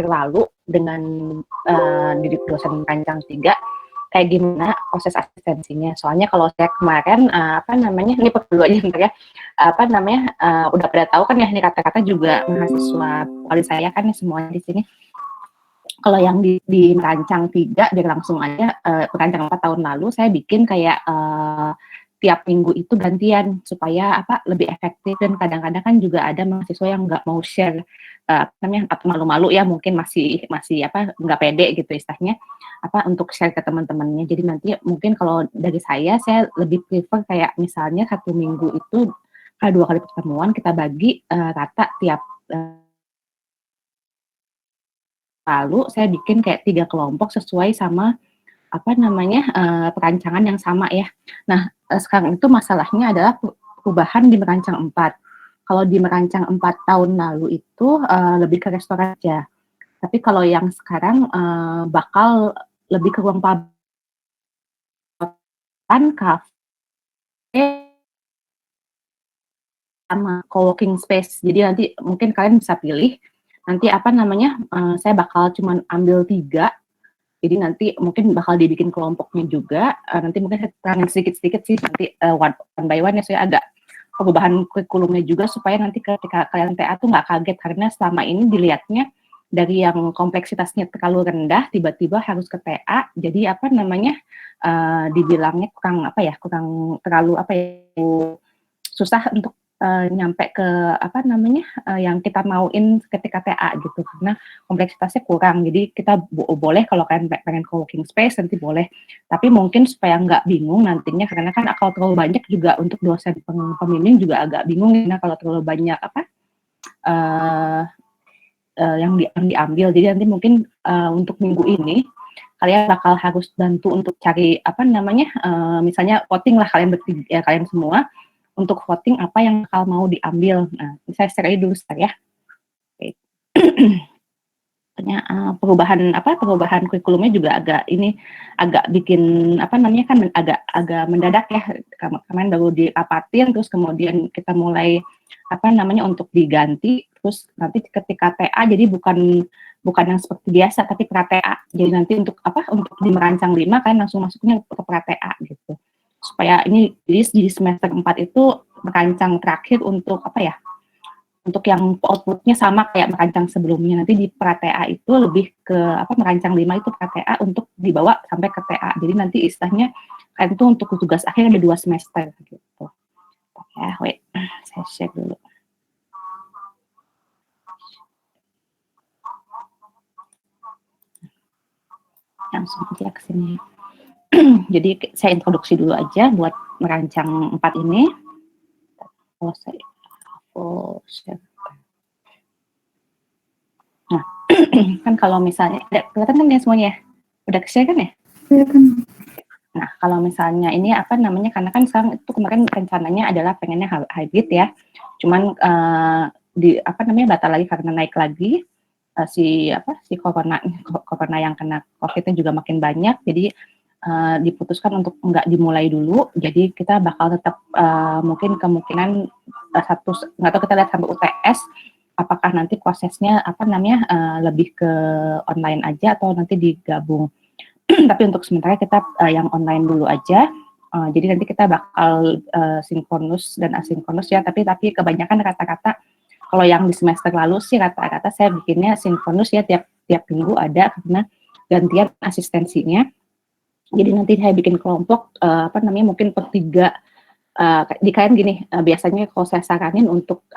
lalu dengan diri dosen merancang 3 kayak gimana proses asistensinya. Soalnya kalau saya kemarin ini perlu aja bentar ya. Udah pada tahu kan ya ini kata-kata juga mahasiswa wali saya kan ya semuanya di sini. Kalau yang di merancang 3 dia langsung aja merancang 4 tahun lalu saya bikin kayak tiap minggu itu gantian supaya lebih efektif, dan kadang-kadang kan juga ada mahasiswa yang nggak mau share atau malu-malu ya, mungkin masih nggak pede gitu istilahnya untuk share ke teman-temannya. Jadi nanti mungkin kalau dari saya lebih prefer kayak misalnya 1 minggu itu 2 kali pertemuan kita bagi rata tiap lalu saya bikin kayak 3 kelompok sesuai sama perancangan yang sama ya. Nah, sekarang itu masalahnya adalah perubahan di merancang 4. Kalau di merancang 4 tahun lalu itu lebih ke restoran aja. Tapi kalau yang sekarang bakal lebih ke ruang publik, kafe, sama co-working space. Jadi nanti mungkin kalian bisa pilih, nanti saya bakal cuman ambil 3. Jadi nanti mungkin bakal dibikin kelompoknya juga, nanti mungkin saya terangin sedikit-sedikit sih nanti one by one ya, saya agak perubahan kurikulumnya juga supaya nanti ketika kalian TA tuh nggak kaget, karena selama ini dilihatnya dari yang kompleksitasnya terlalu rendah tiba-tiba harus ke TA, jadi dibilangnya kurang terlalu susah untuk nyampe ke yang kita mauin ketika TA gitu, karena kompleksitasnya kurang. Jadi kita boleh kalau kalian pengen co-working space nanti boleh, tapi mungkin supaya nggak bingung nantinya, karena kan kalau terlalu banyak juga untuk dosen pembimbing juga agak bingung karena kalau terlalu banyak yang diambil. Jadi nanti mungkin untuk minggu ini kalian bakal harus bantu untuk cari misalnya voting lah, kalian semua untuk voting apa yang bakal mau diambil. Nah, saya share dulu ya. Oke. Perubahan kurikulumnya juga agak bikin kan agak mendadak ya. Kemarin baru dirapatin, terus kemudian kita mulai untuk diganti, terus nanti ketika TA jadi bukan yang seperti biasa tapi pra-TA. Jadi nanti untuk di merancang 5 kan langsung masuknya ke pra-TA gitu. Supaya ini di semester 4 itu merancang terakhir untuk untuk yang outputnya sama kayak merancang sebelumnya. Nanti di pra-TA itu lebih ke merancang 5 itu pra-TA untuk dibawa sampai ke TA. Jadi nanti istilahnya kan itu untuk tugas akhir ada 2 semester gitu. Ya, wait, saya share dulu. Langsung aja ke sini. Jadi saya introduksi dulu aja buat merancang 4 ini. Kalau saya share. Nah, kan kalau misalnya kelihatan kan ya semuanya, udah share kan ya? Kelihatan. Nah, kalau misalnya ini karena kan sekarang itu kemarin rencananya adalah pengennya hybrid ya, cuman batal lagi karena naik lagi si corona yang kena COVID-nya juga makin banyak, jadi diputuskan untuk nggak dimulai dulu. Jadi kita bakal tetap mungkin kemungkinan nggak tahu, kita lihat sampai UTS apakah nanti prosesnya lebih ke online aja atau nanti digabung. Tapi untuk sementara kita yang online dulu aja. Jadi nanti kita bakal sinkronus dan asinkronus ya. Tapi kebanyakan rata-rata kalau yang di semester lalu sih rata-rata saya bikinnya sinkronus ya, tiap minggu ada karena gantian asistensinya. Jadi nanti saya bikin kelompok mungkin per 3. Di kalian gini, biasanya kalau saya saranin untuk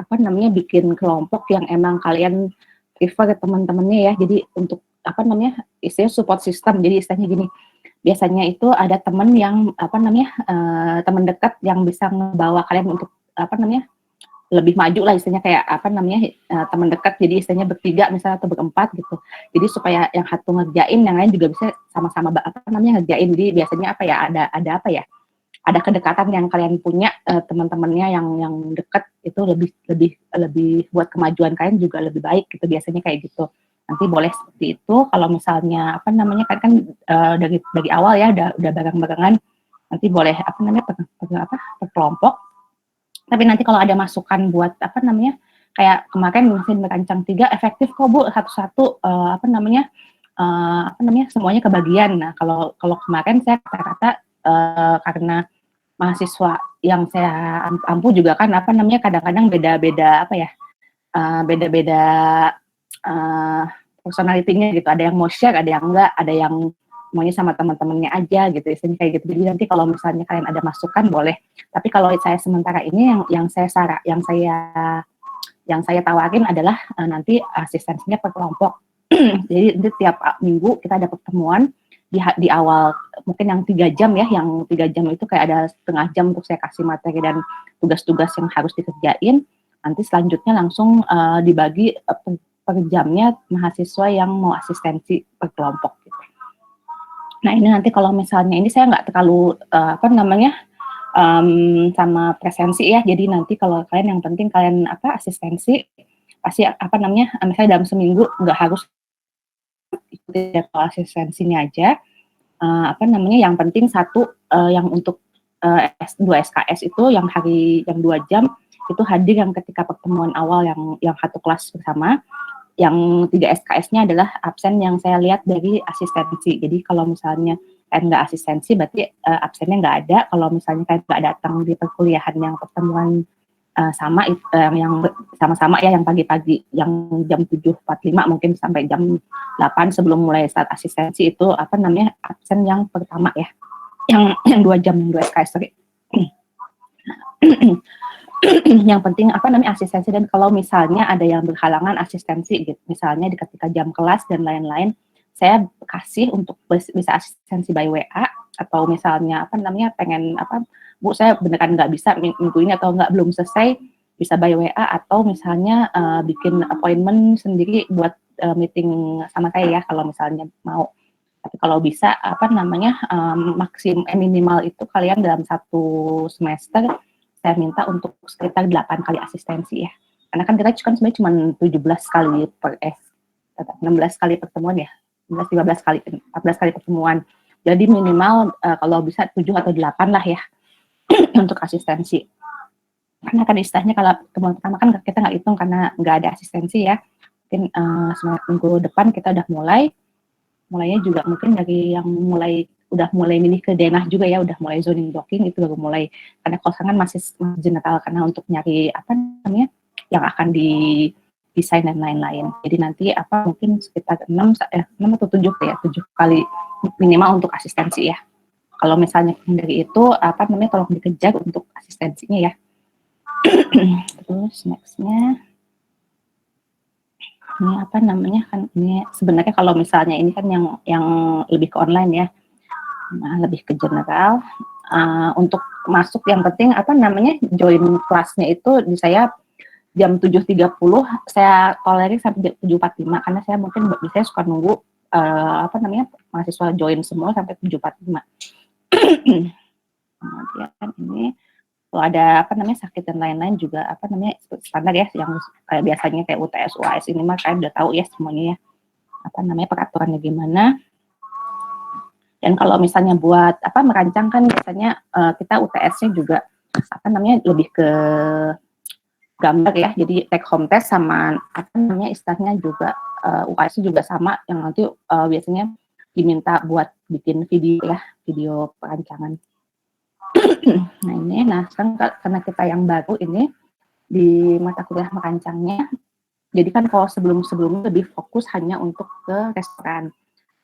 bikin kelompok yang emang kalian prefer teman-temannya ya. Jadi untuk istilahnya support system. Jadi istilahnya gini, biasanya itu ada teman yang teman dekat yang bisa ngebawa kalian untuk lebih maju lah, istilahnya kayak teman dekat. Jadi istilahnya bertiga misalnya atau berempat gitu. Jadi supaya yang satu ngerjain, yang lain juga bisa sama-sama ngerjain. Jadi biasanya ada kedekatan yang kalian punya, teman-temannya yang dekat itu lebih buat kemajuan kalian juga lebih baik gitu, biasanya kayak gitu. Nanti boleh seperti itu. Kalau misalnya kan dari awal ya udah bareng-barengan, nanti boleh per kelompok. Tapi nanti kalau ada masukan buat kayak kemarin mesin merancang 3 efektif kok Bu, satu-satu semuanya kebagian. Nah, kalau kalau kemarin saya kata-kata karena mahasiswa yang saya ampu juga kan kadang-kadang beda-beda beda-beda personality-nya gitu. Ada yang mau share, ada yang enggak, ada yang maunya sama teman-temannya aja gitu, istilahnya kayak gitu. Jadi nanti kalau misalnya kalian ada masukan boleh. Tapi kalau saya sementara ini yang saya tawarin adalah nanti asistensinya per kelompok. Jadi nanti tiap minggu kita ada pertemuan di awal mungkin yang 3 jam ya, yang 3 jam itu kayak ada setengah jam untuk saya kasih materi dan tugas-tugas yang harus dikerjain. Nanti selanjutnya langsung dibagi per jamnya mahasiswa yang mau asistensi per kelompok gitu. Nah ini nanti kalau misalnya ini saya nggak terlalu sama presensi ya. Jadi nanti kalau kalian yang penting kalian asistensi pasti misalnya dalam seminggu nggak harus ikuti jadwal asistensinya aja. Yang penting satu yang untuk 2 SKS itu yang 2 jam itu hadir yang ketika pertemuan awal yang satu kelas bersama. Yang 3 SKS-nya adalah absen yang saya lihat dari asistensi. Jadi kalau misalnya kalian nggak asistensi berarti absennya nggak ada. Kalau misalnya kalian nggak datang di perkuliahan yang pertemuan yang sama-sama ya, yang pagi-pagi, yang jam 7.45 mungkin sampai jam 8 sebelum mulai start asistensi itu absen yang pertama ya, yang 2 jam, yang 2 SKS. Yang penting asistensi, dan kalau misalnya ada yang berhalangan asistensi gitu, misalnya ketika jam kelas dan lain-lain, saya kasih untuk bisa asistensi by WA, atau misalnya pengen Bu saya beneran nggak bisa minggu ini atau belum selesai, bisa by WA, atau misalnya bikin appointment sendiri buat meeting sama saya ya kalau misalnya mau. Tapi kalau bisa minimal itu kalian dalam 1 semester saya minta untuk sekitar 8 kali asistensi ya. Karena kan kita sebenarnya cuma 17 kali 16 kali pertemuan ya. 15 kali, 14 kali pertemuan. Jadi minimal kalau bisa 7 atau 8 lah ya untuk asistensi. Karena kan istilahnya kalau pertemuan pertama kan kita nggak hitung karena nggak ada asistensi ya. Mungkin minggu depan kita udah mulainya juga mungkin dari yang udah mulai milih ke denah juga ya, udah mulai zoning blocking itu baru mulai, karena kosangan masih general karena untuk nyari yang akan di desain dan lain-lain. Jadi nanti mungkin sekitar 6 atau 7 ya, 7 kali minimal untuk asistensi ya. Kalau misalnya dari itu tolong dikejar untuk asistensinya ya. Terus nextnya ini ini sebenarnya kalau misalnya ini kan yang lebih ke online ya. Nah, lebih ke general. Untuk masuk yang penting join kelasnya itu di saya jam 7.30, saya tolerir sampai 7.45 karena saya mungkin biasanya suka nunggu mahasiswa join semua sampai 7.45. Kemudian ini kalau ada sakit dan lain-lain juga standar ya, yang kayak biasanya kayak UTS UAS ini mah kalian udah tahu ya semuanya ya peraturannya gimana. Dan kalau misalnya buat merancang kan biasanya kita UTS-nya juga lebih ke gambar ya, jadi take home test sama istilahnya juga UAS juga sama, yang nanti biasanya diminta buat bikin video ya, video perancangan. Nah sekarang karena kita yang baru ini di mata kuliah merancangnya, jadi kan kalau sebelum-sebelumnya lebih fokus hanya untuk ke restoran.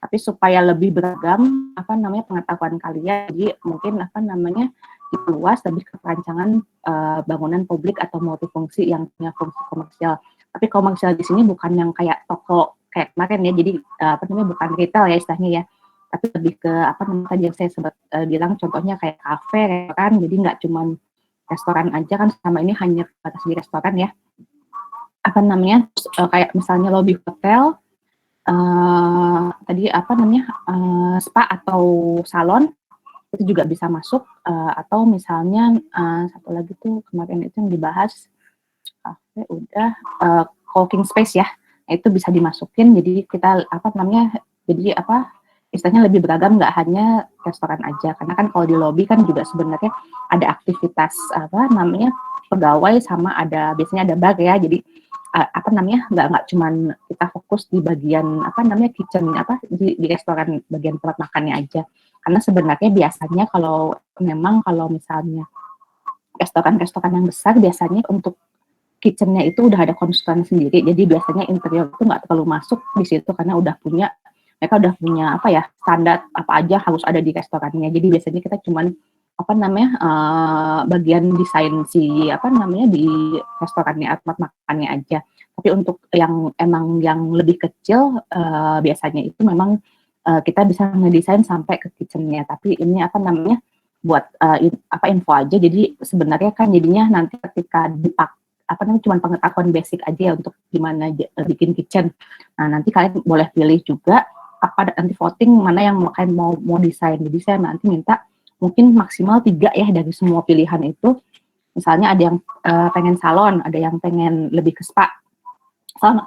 Tapi supaya lebih beragam pengetahuan kalian, jadi mungkin diluas lebih ke perancangan bangunan publik atau multifungsi yang punya fungsi komersial. Tapi komersial di sini bukan yang kayak toko kayak kemarin ya, jadi bukan retail ya istilahnya ya, tapi lebih ke tadi yang saya sempat bilang, contohnya kayak kafe kan, jadi nggak cuma restoran aja kan, sama ini hanya batas di restoran ya, kayak misalnya lobby hotel, spa atau salon itu juga bisa masuk, atau misalnya satu lagi tuh kemarin itu yang dibahas kafe udah co-working space ya, itu bisa dimasukin. Jadi kita jadi istilahnya lebih beragam, nggak hanya restoran aja. Karena kan kalau di lobi kan juga sebenarnya ada aktivitas apa namanya pegawai sama ada biasanya ada bar ya. Jadi apa namanya nggak cuman kita fokus di bagian apa namanya kitchen apa di restoran bagian tempat makannya aja. Karena sebenarnya biasanya kalau memang kalau misalnya restoran-restoran yang besar biasanya untuk kitchen-nya itu udah ada konsultan sendiri. Jadi biasanya interior itu nggak terlalu masuk di situ karena udah punya mereka udah punya apa ya standar apa aja harus ada di restorannya. Jadi biasanya kita cuman apa namanya bagian desain si apa namanya di restorannya tempat makannya aja. Tapi untuk yang emang yang lebih kecil biasanya itu memang kita bisa ngedesain sampai ke kitchen-nya. Tapi ini apa namanya buat apa info aja. Jadi sebenarnya kan jadinya nanti ketika dipakai apa namanya cuma pengetahuan basic aja ya untuk gimana bikin kitchen. Nah nanti kalian boleh pilih juga apa nanti voting mana yang kalian mau desain. Jadi saya nanti minta mungkin maksimal 3 ya dari semua pilihan itu. Misalnya ada yang pengen salon, ada yang pengen lebih ke spa,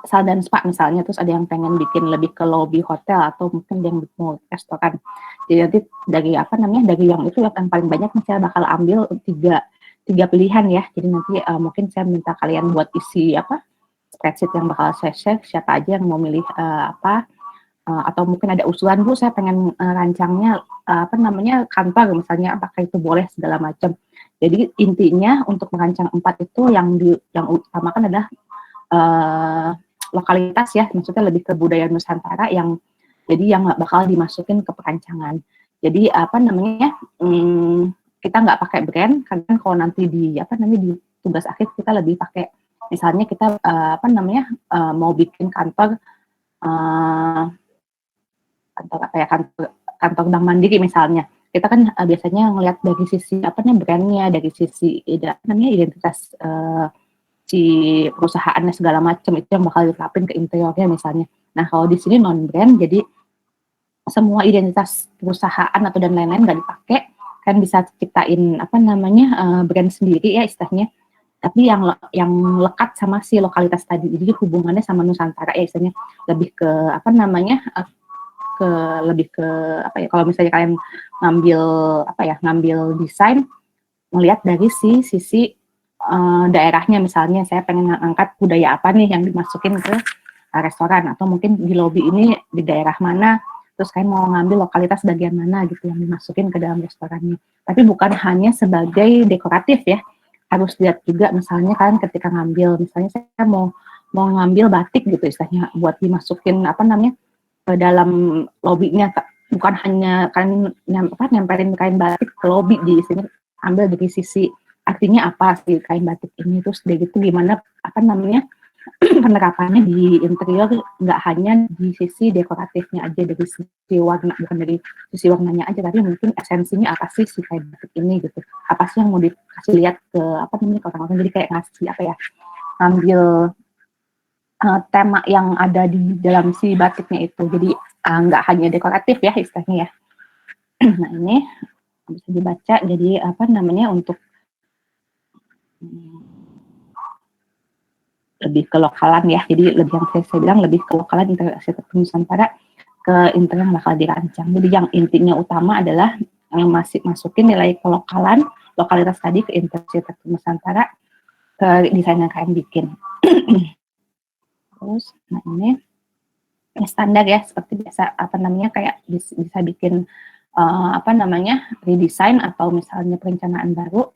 salon dan spa misalnya, terus ada yang pengen bikin lebih ke lobby hotel atau mungkin yang mau restoran. Jadi nanti dari apa namanya dari yang itu yang paling banyak saya bakal ambil tiga pilihan ya. Jadi nanti mungkin saya minta kalian buat isi apa spreadsheet yang bakal saya share siapa aja yang mau milih apa atau mungkin ada usulan Bu saya pengen rancangnya apa namanya kantor misalnya apakah itu boleh segala macam. Jadi intinya untuk merancang 4 itu yang utamakan adalah lokalitas ya, maksudnya lebih ke budaya Nusantara yang jadi yang nggak bakal dimasukin ke perancangan. Jadi apa namanya kita nggak pakai brand karena kalau nanti di apa namanya di tugas akhir kita lebih pakai misalnya kita apa namanya mau bikin kantor kantor apa ya kantor Bank Mandiri misalnya kita kan biasanya ngelihat dari sisi apa namanya brandnya dari sisi apa namanya identitas si perusahaannya segala macam itu yang bakal diterapin ke interiornya misalnya. Nah kalau di sini non brand jadi semua identitas perusahaan atau dan lain-lain nggak dipakai kan bisa ciptain apa namanya brand sendiri ya istilahnya. Tapi yang lekat sama si lokalitas tadi jadi hubungannya sama Nusantara ya istilahnya lebih ke apa namanya lebih ke apa ya kalau misalnya kalian ngambil apa ya ngambil desain melihat dari sisi daerahnya misalnya saya pengen angkat budaya apa nih yang dimasukin ke restoran atau mungkin di lobi ini di daerah mana terus kalian mau ngambil lokalitas bagian mana gitu yang dimasukin ke dalam restorannya tapi bukan hanya sebagai dekoratif ya harus lihat juga misalnya kalian ketika ngambil misalnya saya mau ngambil batik gitu istilahnya buat dimasukin apa namanya ke dalam lobinya bukan hanya kalian nempelin kain batik ke lobi di sini ambil dari sisi artinya apa sih kain batik ini terus dari gitu gimana apa namanya penerapannya di interior nggak hanya di sisi dekoratifnya aja dari sisi warna bukan dari sisi warnanya aja tapi mungkin esensinya apa sih si kain batik ini gitu apa sih yang mau dikasih lihat ke apa namanya ke orang-orang jadi kayak ngasih apa ya ambil tema yang ada di dalam si batiknya itu jadi nggak hanya dekoratif ya istilahnya ya nah ini bisa dibaca jadi apa namanya untuk lebih ke lokalan ya jadi lebih yang saya bilang lebih ke lokalan interior arsitektur Nusantara ke interior yang bakal dirancang jadi yang intinya utama adalah yang masih masukin nilai kelokalan lokalitas tadi ke interior arsitektur Nusantara ke desain yang kalian bikin terus nah ini standar ya seperti biasa apa namanya kayak bisa bikin apa namanya redesign atau misalnya perencanaan baru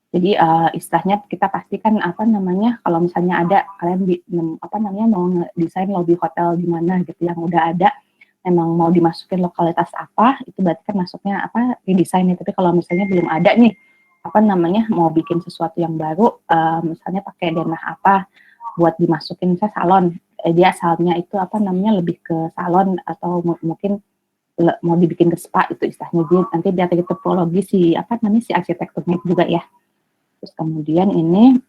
jadi istilahnya kita pastikan apa namanya kalau misalnya ada kalian apa namanya mau desain lobby hotel di mana gitu yang udah ada memang mau dimasukin lokalitas apa itu berarti kan masuknya apa redesign tapi kalau misalnya belum ada nih apa namanya mau bikin sesuatu yang baru misalnya pakai denah apa buat dimasukin misalnya salon dia asalnya itu apa namanya lebih ke salon atau mungkin mau dibikin ke spa itu istilahnya dia nanti dia topologi si apa namanya si arsitekturnya juga ya terus kemudian ini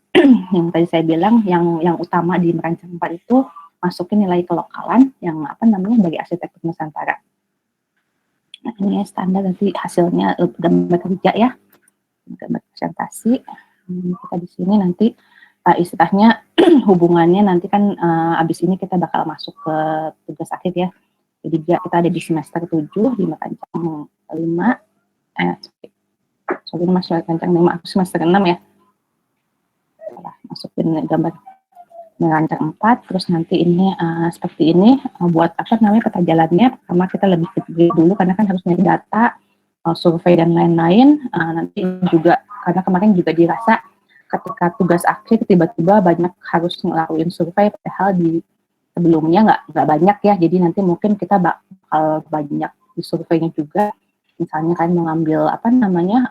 yang tadi saya bilang yang utama di merancang 4 itu masukin nilai kelokalan yang apa namanya dari arsitektur Nusantara. Nah ini standar nanti hasilnya gambar kerja ya gambar presentasi kita di sini nanti istilahnya hubungannya nanti kan abis ini kita bakal masuk ke tugas akhir ya Jadi kita ada di semester 7 di merancang 5, masih merancang 5, aku semester 6 ya. Masukin gambar merancang 4, terus nanti ini seperti ini, buat apa namanya peta jalannya. Pertama kita lebih gede dulu karena kan harus nyari data, survei dan lain-lain. Nanti juga karena kemarin juga dirasa ketika tugas akhir tiba-tiba banyak harus ngelakuin survei, padahal di sebelumnya nggak banyak ya. Jadi nanti mungkin kita bakal banyak di surveinya juga. Misalnya kan mengambil apa namanya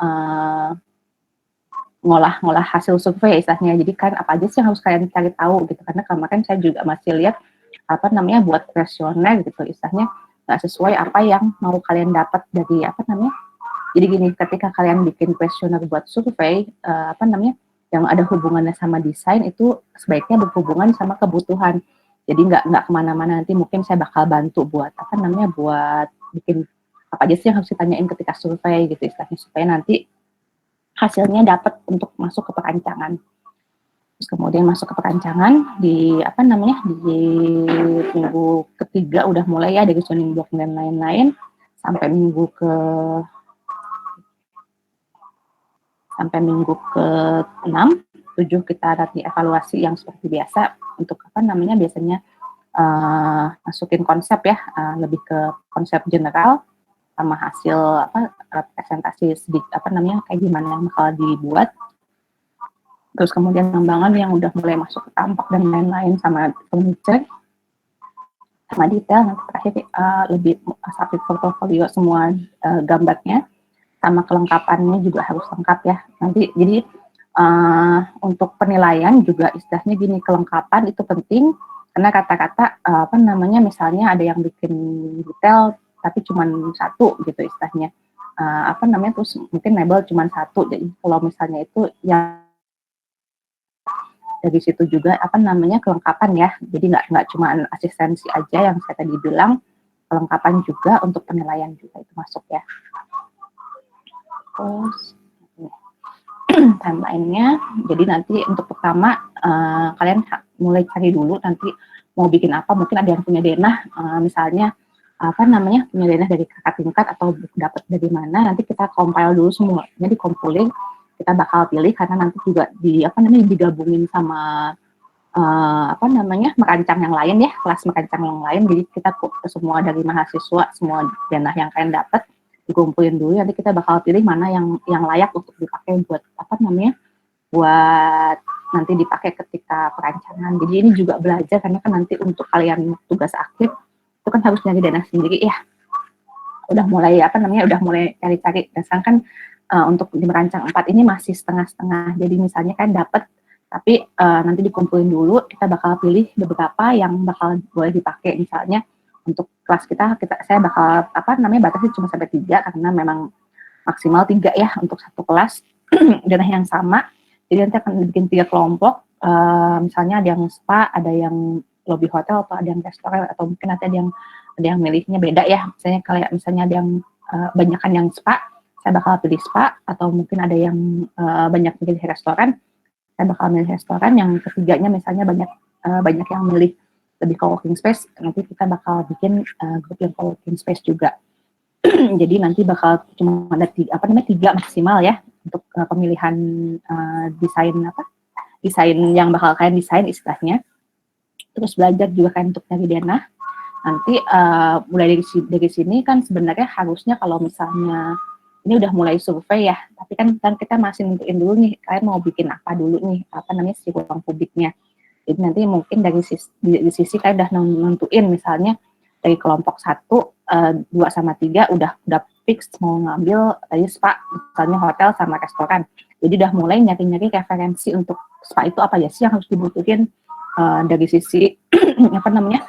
ngolah hasil survei istilahnya. Jadi kan apa aja sih yang harus kalian cari tahu gitu, karena kemarin saya juga masih lihat apa namanya buat kuesioner gitu istilahnya nggak sesuai apa yang mau kalian dapat dari apa namanya. Jadi gini, ketika kalian bikin kuesioner buat survei apa namanya yang ada hubungannya sama desain, itu sebaiknya berhubungan sama kebutuhan. Jadi nggak kemana-mana. Nanti mungkin saya bakal bantu buat apa namanya buat bikin apa aja sih yang harus ditanyain ketika survei gitu istilahnya, supaya nanti hasilnya dapat untuk masuk ke perancangan. Terus kemudian masuk ke perancangan di apa namanya di minggu ketiga udah mulai ya dari zoning block dan lain-lain sampai minggu ke-6, 7 kita nanti evaluasi yang seperti biasa untuk apa namanya biasanya masukin konsep ya, lebih ke konsep general sama hasil apa presentasi apa namanya kayak gimana yang bakal dibuat. Terus kemudian pengembangan yang udah mulai masuk ke tampak dan lain-lain sama furniture sama detail. Nanti terakhir lebih submit portofolio semua gambarnya sama kelengkapannya juga harus lengkap ya. Nanti jadi untuk penilaian juga istilahnya gini, kelengkapan itu penting karena kata-kata apa namanya misalnya ada yang bikin detail tapi cuma satu gitu istilahnya, apa namanya terus mungkin label cuma satu. Jadi kalau misalnya itu yang dari situ juga apa namanya kelengkapan ya. Jadi nggak cuma asistensi aja yang saya tadi bilang, kelengkapan juga untuk penilaian juga itu masuk ya. Terus timeline-nya, jadi nanti untuk pertama kalian mulai cari dulu nanti mau bikin apa. Mungkin ada yang punya denah, misalnya apa namanya punya denah dari kakak tingkat atau dapat dari mana, nanti kita compile dulu semuanya, dikumpulin, kita bakal pilih karena nanti juga di apa namanya digabungin sama apa namanya merancang yang lain ya, kelas merancang yang lain. Jadi kita semua dari mahasiswa, semua denah yang kalian dapat dikumpulin dulu, nanti kita bakal pilih mana yang layak untuk dipakai buat apa namanya buat nanti dipakai ketika perancangan. Jadi ini juga belajar karena kan nanti untuk kalian tugas akhir itu kan harus nyari dana sendiri ya. Udah mulai apa namanya udah mulai cari-cari. Dasar kan untuk di merancang 4 ini masih setengah-setengah. Jadi misalnya kan dapat tapi nanti dikumpulin dulu, kita bakal pilih beberapa yang bakal boleh dipakai. Misalnya untuk kelas kita saya bakal apa namanya batasi cuma sampai 3 karena memang maksimal 3 ya untuk satu kelas dana yang sama. Jadi nanti akan bikin 3 kelompok, misalnya ada yang spa, ada yang lobby hotel, atau ada yang restoran, atau mungkin nanti ada yang milihnya beda ya. Misalnya kayak misalnya ada yang banyakan yang spa, saya bakal pilih spa, atau mungkin ada yang banyak pilih restoran, saya bakal milih restoran. Yang ketiganya misalnya banyak yang milih lebih co-working space, nanti kita bakal bikin grup yang co-working space juga. Jadi nanti bakal cuma ada 3 maksimal ya untuk pemilihan desain yang bakal kalian desain istilahnya. Terus belajar juga kan untuk nyari denah. Nanti mulai dari sini kan sebenarnya harusnya kalau misalnya ini udah mulai survei ya, tapi kan kita masih nentuin dulu nih kalian mau bikin apa dulu nih, apa namanya si ruang publiknya. Jadi nanti mungkin dari sisi kalian udah nentuin misalnya dari kelompok 1, 2 sama 3 udah fix mau ngambil tadi spa, misalnya hotel sama restoran. Jadi udah mulai nyari-nyari referensi untuk spa itu apa ya sih yang harus dibutuhin dari sisi apa namanya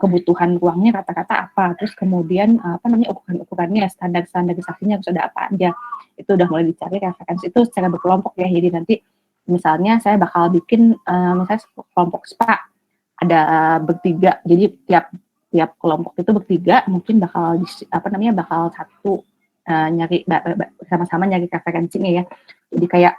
kebutuhan ruangnya kata-kata apa, terus kemudian apa namanya ukuran-ukurannya, standarisasinya harus ada apa aja. Itu udah mulai dicari referensi itu secara berkelompok ya. Jadi nanti misalnya saya bakal bikin misalnya kelompok spa ada bertiga, jadi tiap kelompok itu bertiga mungkin bakal apa namanya bakal satu nyari sama-sama nyari referensinya ya. Jadi kayak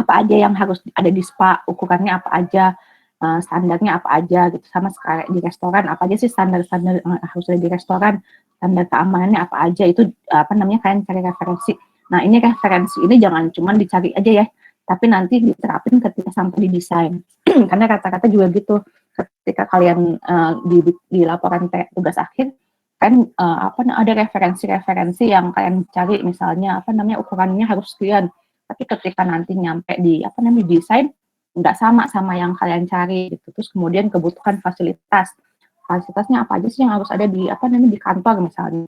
apa aja yang harus ada di spa, ukurannya apa aja, standarnya apa aja gitu, sama kayak di restoran apa aja sih standar-standar harus ada di restoran, standar keamanannya apa aja itu apa namanya kalian cari referensi. Nah ini referensi ini jangan cuma dicari aja ya, tapi nanti diterapin ketika sampai di desain. Karena kata-kata juga gitu, ketika kalian di laporan tugas akhir kan apa ada referensi-referensi yang kalian cari misalnya apa namanya ukurannya harus sekian, tapi ketika nanti nyampe di apa namanya desain nggak sama yang kalian cari gitu. Terus kemudian kebutuhan fasilitasnya apa aja sih yang harus ada di apa namanya di kantor misalnya,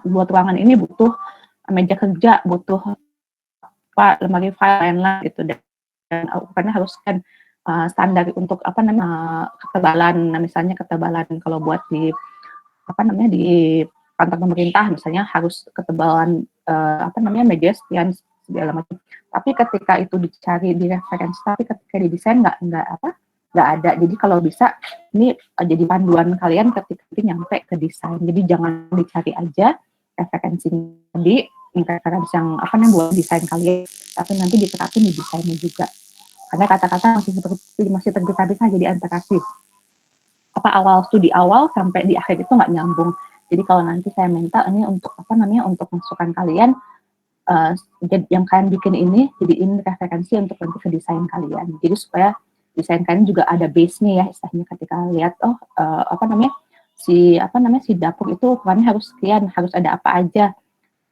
buat ruangan ini butuh meja kerja, butuh apa lemari file lain-lain gitu, dan ukurannya harus kan standar untuk apa namanya ketebalan, misalnya ketebalan kalau buat di apa namanya di kantor pemerintah misalnya harus ketebalan apa namanya meja sekian segala macam. Tapi ketika itu dicari di referensi, tapi ketika di desain nggak ada. Jadi kalau bisa ini jadi panduan kalian ketika nyampe ke desain. Jadi jangan dicari aja referensinya di referensi yang apa namanya buat desain kalian, tapi nanti diterapin di desainnya juga. Karena kata-kata masih tergesa-gesa jadi antara apa awal studi awal sampai di akhir itu nggak nyambung. Jadi kalau nanti saya minta ini untuk apa namanya untuk masukan kalian yang kalian bikin ini jadiin referensi untuk nanti ke desain kalian. Jadi supaya desain kalian juga ada base-nya ya istilahnya ketika lihat apa namanya si dapur itu ukurannya harus sekian, harus ada apa aja.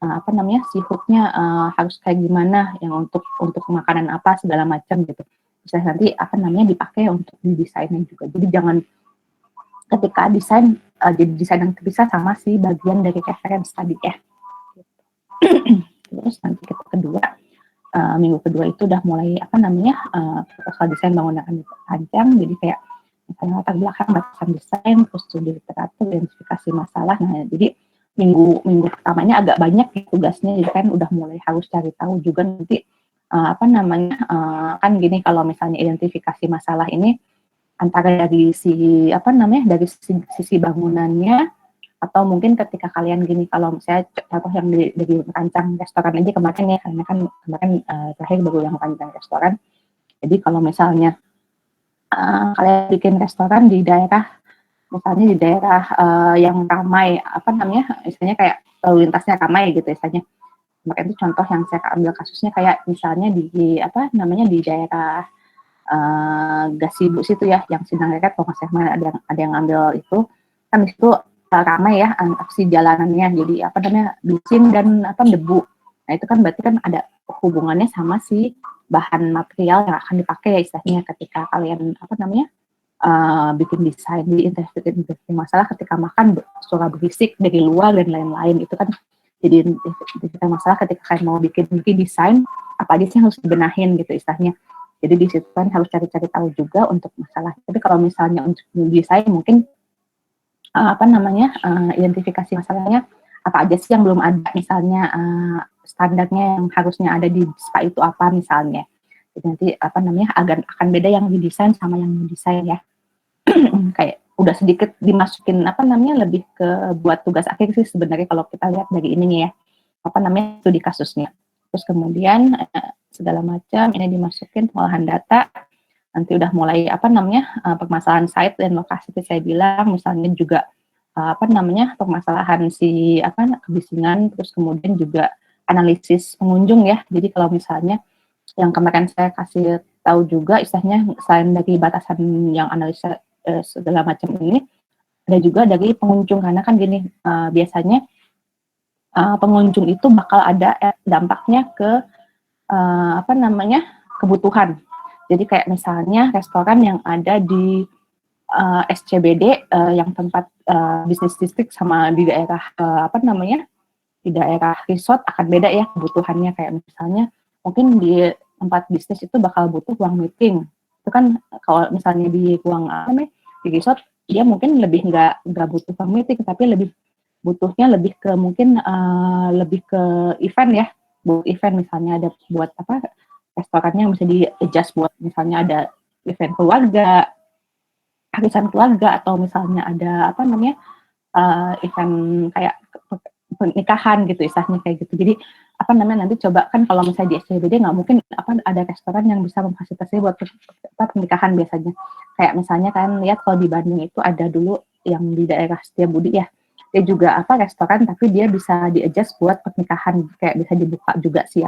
Apa namanya si hooknya harus kayak gimana yang untuk makanan apa segala macam gitu. Bisa nanti apa namanya dipakai untuk di desainnya juga. Jadi jangan ketika desain jadi desain yang terpisah sama si bagian dari referensi tadi ya. Terus nanti kedua minggu kedua itu udah mulai apa namanya proposal desain bangunan panjang, jadi kayak misalnya latar belakang batasan desain, terus studi literatur, identifikasi masalah. Nah jadi minggu pertamanya agak banyak ya tugasnya, jadi kan udah mulai harus cari tahu juga nanti apa namanya kan gini kalau misalnya identifikasi masalah ini antara dari apa namanya dari sisi bangunannya, atau mungkin ketika kalian gini kalau misalnya contoh yang dari merancang restoran aja kemarin ya, karena kan kemarin terakhir baru yang merancang restoran. Jadi kalau misalnya kalian bikin restoran di daerah misalnya di daerah yang ramai apa namanya misalnya kayak lalu lintasnya ramai gitu misalnya. Kemarin itu contoh yang saya ambil kasusnya kayak misalnya di apa namanya di daerah Gasibu situ ya, yang Sindang Reret kalau nggak salah ada yang ngambil itu, kan di situ ramai ya aksi jalanannya, jadi apa namanya bising dan apa debu. Nah itu kan berarti kan ada hubungannya sama si bahan material yang akan dipakai ya istilahnya ketika kalian apa namanya bikin desain di identifikasi masalah ketika makan suara berisik dari luar dan lain-lain, itu kan jadi masalah ketika kalian mau bikin desain apa aja sih yang harus dibenahin gitu istilahnya. Jadi di situ kan harus cari-cari tahu juga untuk masalah. Tapi kalau misalnya untuk desain mungkin apa namanya identifikasi masalahnya apa aja sih yang belum ada, misalnya standarnya yang harusnya ada di SPA itu apa misalnya. Jadi nanti apa namanya akan beda yang didesain sama yang didesain ya. Kayak udah sedikit dimasukin apa namanya lebih ke buat tugas akhir sih sebenarnya kalau kita lihat dari ininya ya. Apa namanya studi kasusnya. Terus kemudian segala macam ini dimasukin pengolahan data, nanti udah mulai apa namanya permasalahan site dan lokasi seperti saya bilang, misalnya juga apa namanya permasalahan si apa kebisingan, terus kemudian juga analisis pengunjung ya. Jadi kalau misalnya yang kemarin saya kasih tahu juga istilahnya selain dari batasan yang analisa segala macam ini, ada juga dari pengunjung, karena kan gini biasanya pengunjung itu bakal ada dampaknya ke apa namanya kebutuhan. Jadi kayak misalnya restoran yang ada di SCBD yang tempat bisnis distrik sama di daerah apa namanya di daerah resort akan beda ya kebutuhannya. Kayak misalnya mungkin di tempat bisnis itu bakal butuh ruang meeting. Itu kan kalau misalnya di ruang apa namanya di resort dia mungkin lebih nggak butuh ruang meeting, tapi butuhnya lebih ke mungkin lebih ke event ya, buat event misalnya ada buat apa restorannya yang bisa di adjust buat misalnya ada event keluarga, arisan keluarga, atau misalnya ada apa namanya event kayak pernikahan gitu istilahnya kayak gitu. Jadi apa namanya, nanti coba kan kalau misalnya di SCBD nggak mungkin ada restoran yang bisa memfasilitasi buat pernikahan biasanya. Kayak misalnya kan lihat kalau di Bandung itu ada dulu yang di daerah Setiabudi ya, dia juga restoran tapi dia bisa di-adjust buat pernikahan, kayak bisa dibuka juga si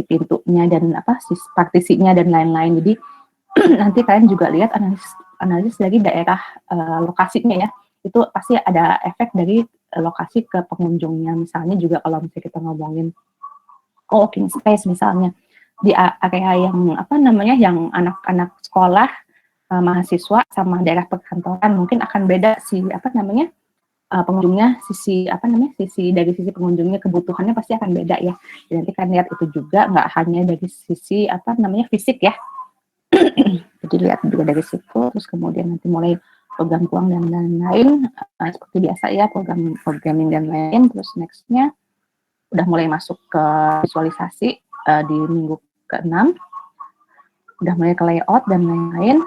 pintunya dan si partisinya dan lain-lain. Jadi nanti kalian juga lihat analisis dari daerah lokasinya ya, itu pasti ada efek dari lokasi ke pengunjungnya. Misalnya juga kalau misalnya kita ngomongin co-working space misalnya di area yang yang anak-anak sekolah, mahasiswa sama daerah perkantoran, mungkin akan beda pengunjungnya, sisi dari sisi pengunjungnya, kebutuhannya pasti akan beda ya. Jadi nanti kan lihat itu juga, nggak hanya dari sisi fisik ya. Jadi lihat juga dari situ, terus kemudian nanti mulai program uang dan lain-lain, seperti biasa ya, programming dan lain-lain. Terus nextnya udah mulai masuk ke visualisasi di minggu ke-6, udah mulai ke layout dan lain-lain.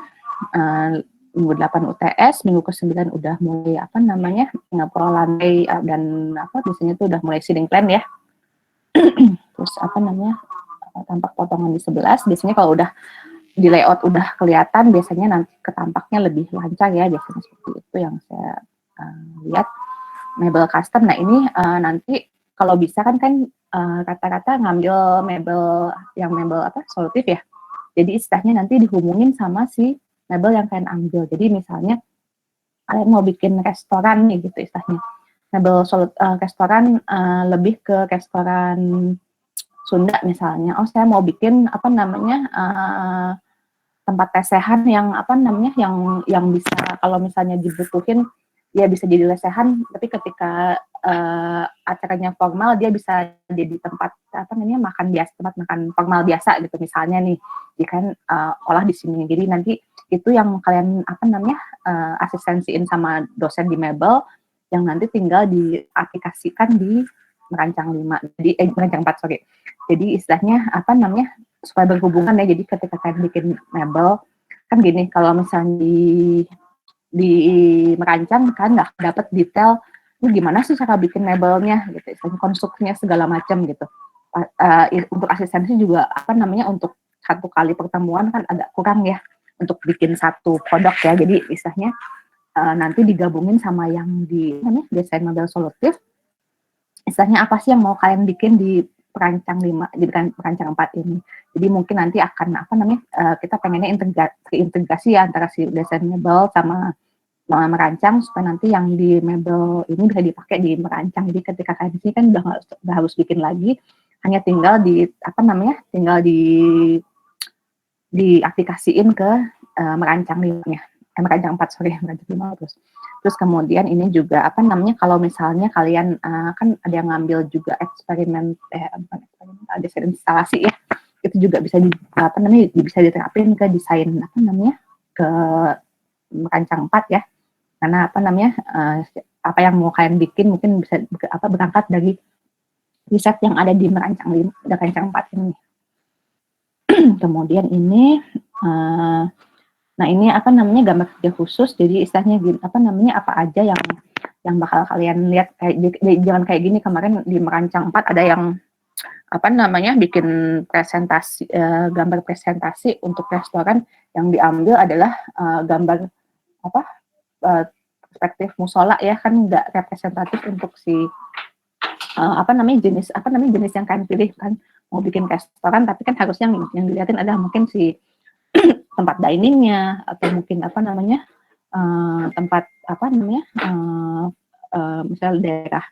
Minggu 8 UTS, minggu ke-9 udah mulai ngepro lantai dan biasanya tuh udah mulai seating plan ya. Terus tampak potongan di 11, biasanya kalau udah di layout udah kelihatan, biasanya nanti ketampaknya lebih lancar ya, biasanya seperti itu yang saya lihat. Mebel custom, nah ini nanti kalau bisa kan rata-rata ngambil mebel solutif ya, jadi istilahnya nanti dihubungin sama si mebel yang kalian ambil. Jadi misalnya kalian mau bikin restoran nih gitu istilahnya, mebel restoran lebih ke restoran Sunda misalnya, saya mau bikin tempat lesehan yang yang bisa kalau misalnya dibutuhin ya bisa jadi lesehan, tapi ketika acaranya formal dia bisa jadi tempat makan biasa, tempat makan formal biasa gitu misalnya nih, jika olah di sini. Jadi nanti itu yang kalian asistensiin sama dosen di mebel, yang nanti tinggal diaplikasikan di merancang 5, jadi merancang 4 sorry. Jadi istilahnya supaya berhubungan ya. Jadi ketika kalian bikin mebel kan gini, kalau misalnya di merancang kan nggak dapat detail ini gimana sih cara bikin mebelnya gitu, istilahnya konstruksinya segala macam gitu. Untuk asistensi juga untuk satu kali pertemuan kan agak kurang ya untuk bikin satu produk ya. Jadi istilahnya nanti digabungin sama yang di desain mebel solutif, istilahnya apa sih yang mau kalian bikin di perancang 5, di perancang 4 ini. Jadi mungkin nanti akan kita pengennya integrasi ya antara si desain mebel sama merancang, supaya nanti yang di mebel ini bisa dipakai di merancang. Jadi ketika kalian di sini kan udah harus bikin lagi, hanya tinggal tinggal diaplikasiin ke merancang 5-nya. Merancang 4 sorry, merancang 5 terus kemudian ini juga kalau misalnya kalian kan ada yang ngambil juga desain instalasi ya, itu juga bisa bisa diterapin ke desain ke merancang 4 ya, karena apa yang mau kalian bikin mungkin bisa berangkat dari riset yang ada di merancang 4 ini. Kemudian ini nah ini gambar kerja khusus, jadi istilahnya apa aja yang bakal kalian lihat, jangan kayak gini. Kemarin di merancang 4 ada yang bikin presentasi, gambar presentasi untuk restoran, yang diambil adalah gambar perspektif musola ya, kan nggak representatif untuk si jenis yang kalian pilih kan. Mau bikin restoran tapi kan harusnya yang dilihatin adalah mungkin si tempat diningnya, atau mungkin tempat misalnya daerah,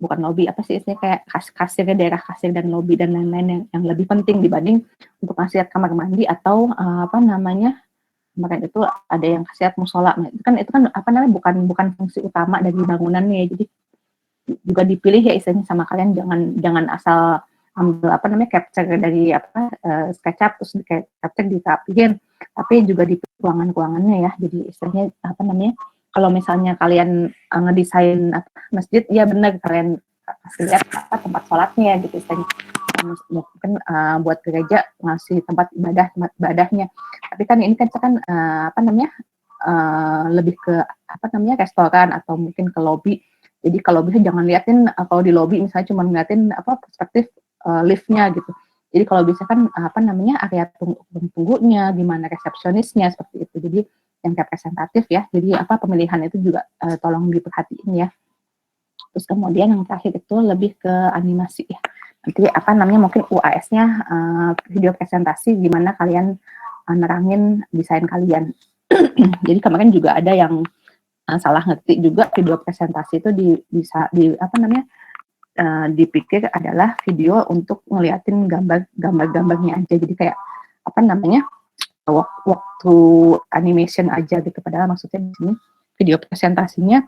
bukan lobby, kayak kasirnya, daerah kasir dan lobby dan lain-lain yang lebih penting dibanding untuk ngasih kamar mandi atau kemarin itu ada yang kasih musola. Nah, itu kan bukan fungsi utama dari bangunannya. Jadi juga dipilih ya istilahnya sama kalian, jangan asal ambil capture dari SketchUp terus capture dirapihin, tapi juga di ruangan-ruangannya ya. Jadi istilahnya kalau misalnya kalian ngedesain masjid, ya benar kalian kasih lihat tempat sholatnya gitu istilahnya. Mungkin buat gereja ngasih tempat ibadahnya, tapi kan ini kan lebih ke restoran atau mungkin ke lobby. Jadi kalau bisa jangan liatin kalau di lobi misalnya cuma ngeliatin perspektif liftnya gitu. Jadi kalau bisa kan area tunggunya, gimana resepsionisnya seperti itu. Jadi yang representatif ya. Jadi pemilihan itu juga tolong diperhatiin ya. Terus kemudian yang terakhir itu lebih ke animasi ya. Nanti mungkin UAS-nya video presentasi gimana kalian nerangin desain kalian. Jadi kemarin juga ada yang salah ngerti juga video presentasi itu dipikir adalah video untuk ngeliatin gambarnya aja. Jadi kayak waktu animation aja gitu. Padahal maksudnya di sini video presentasinya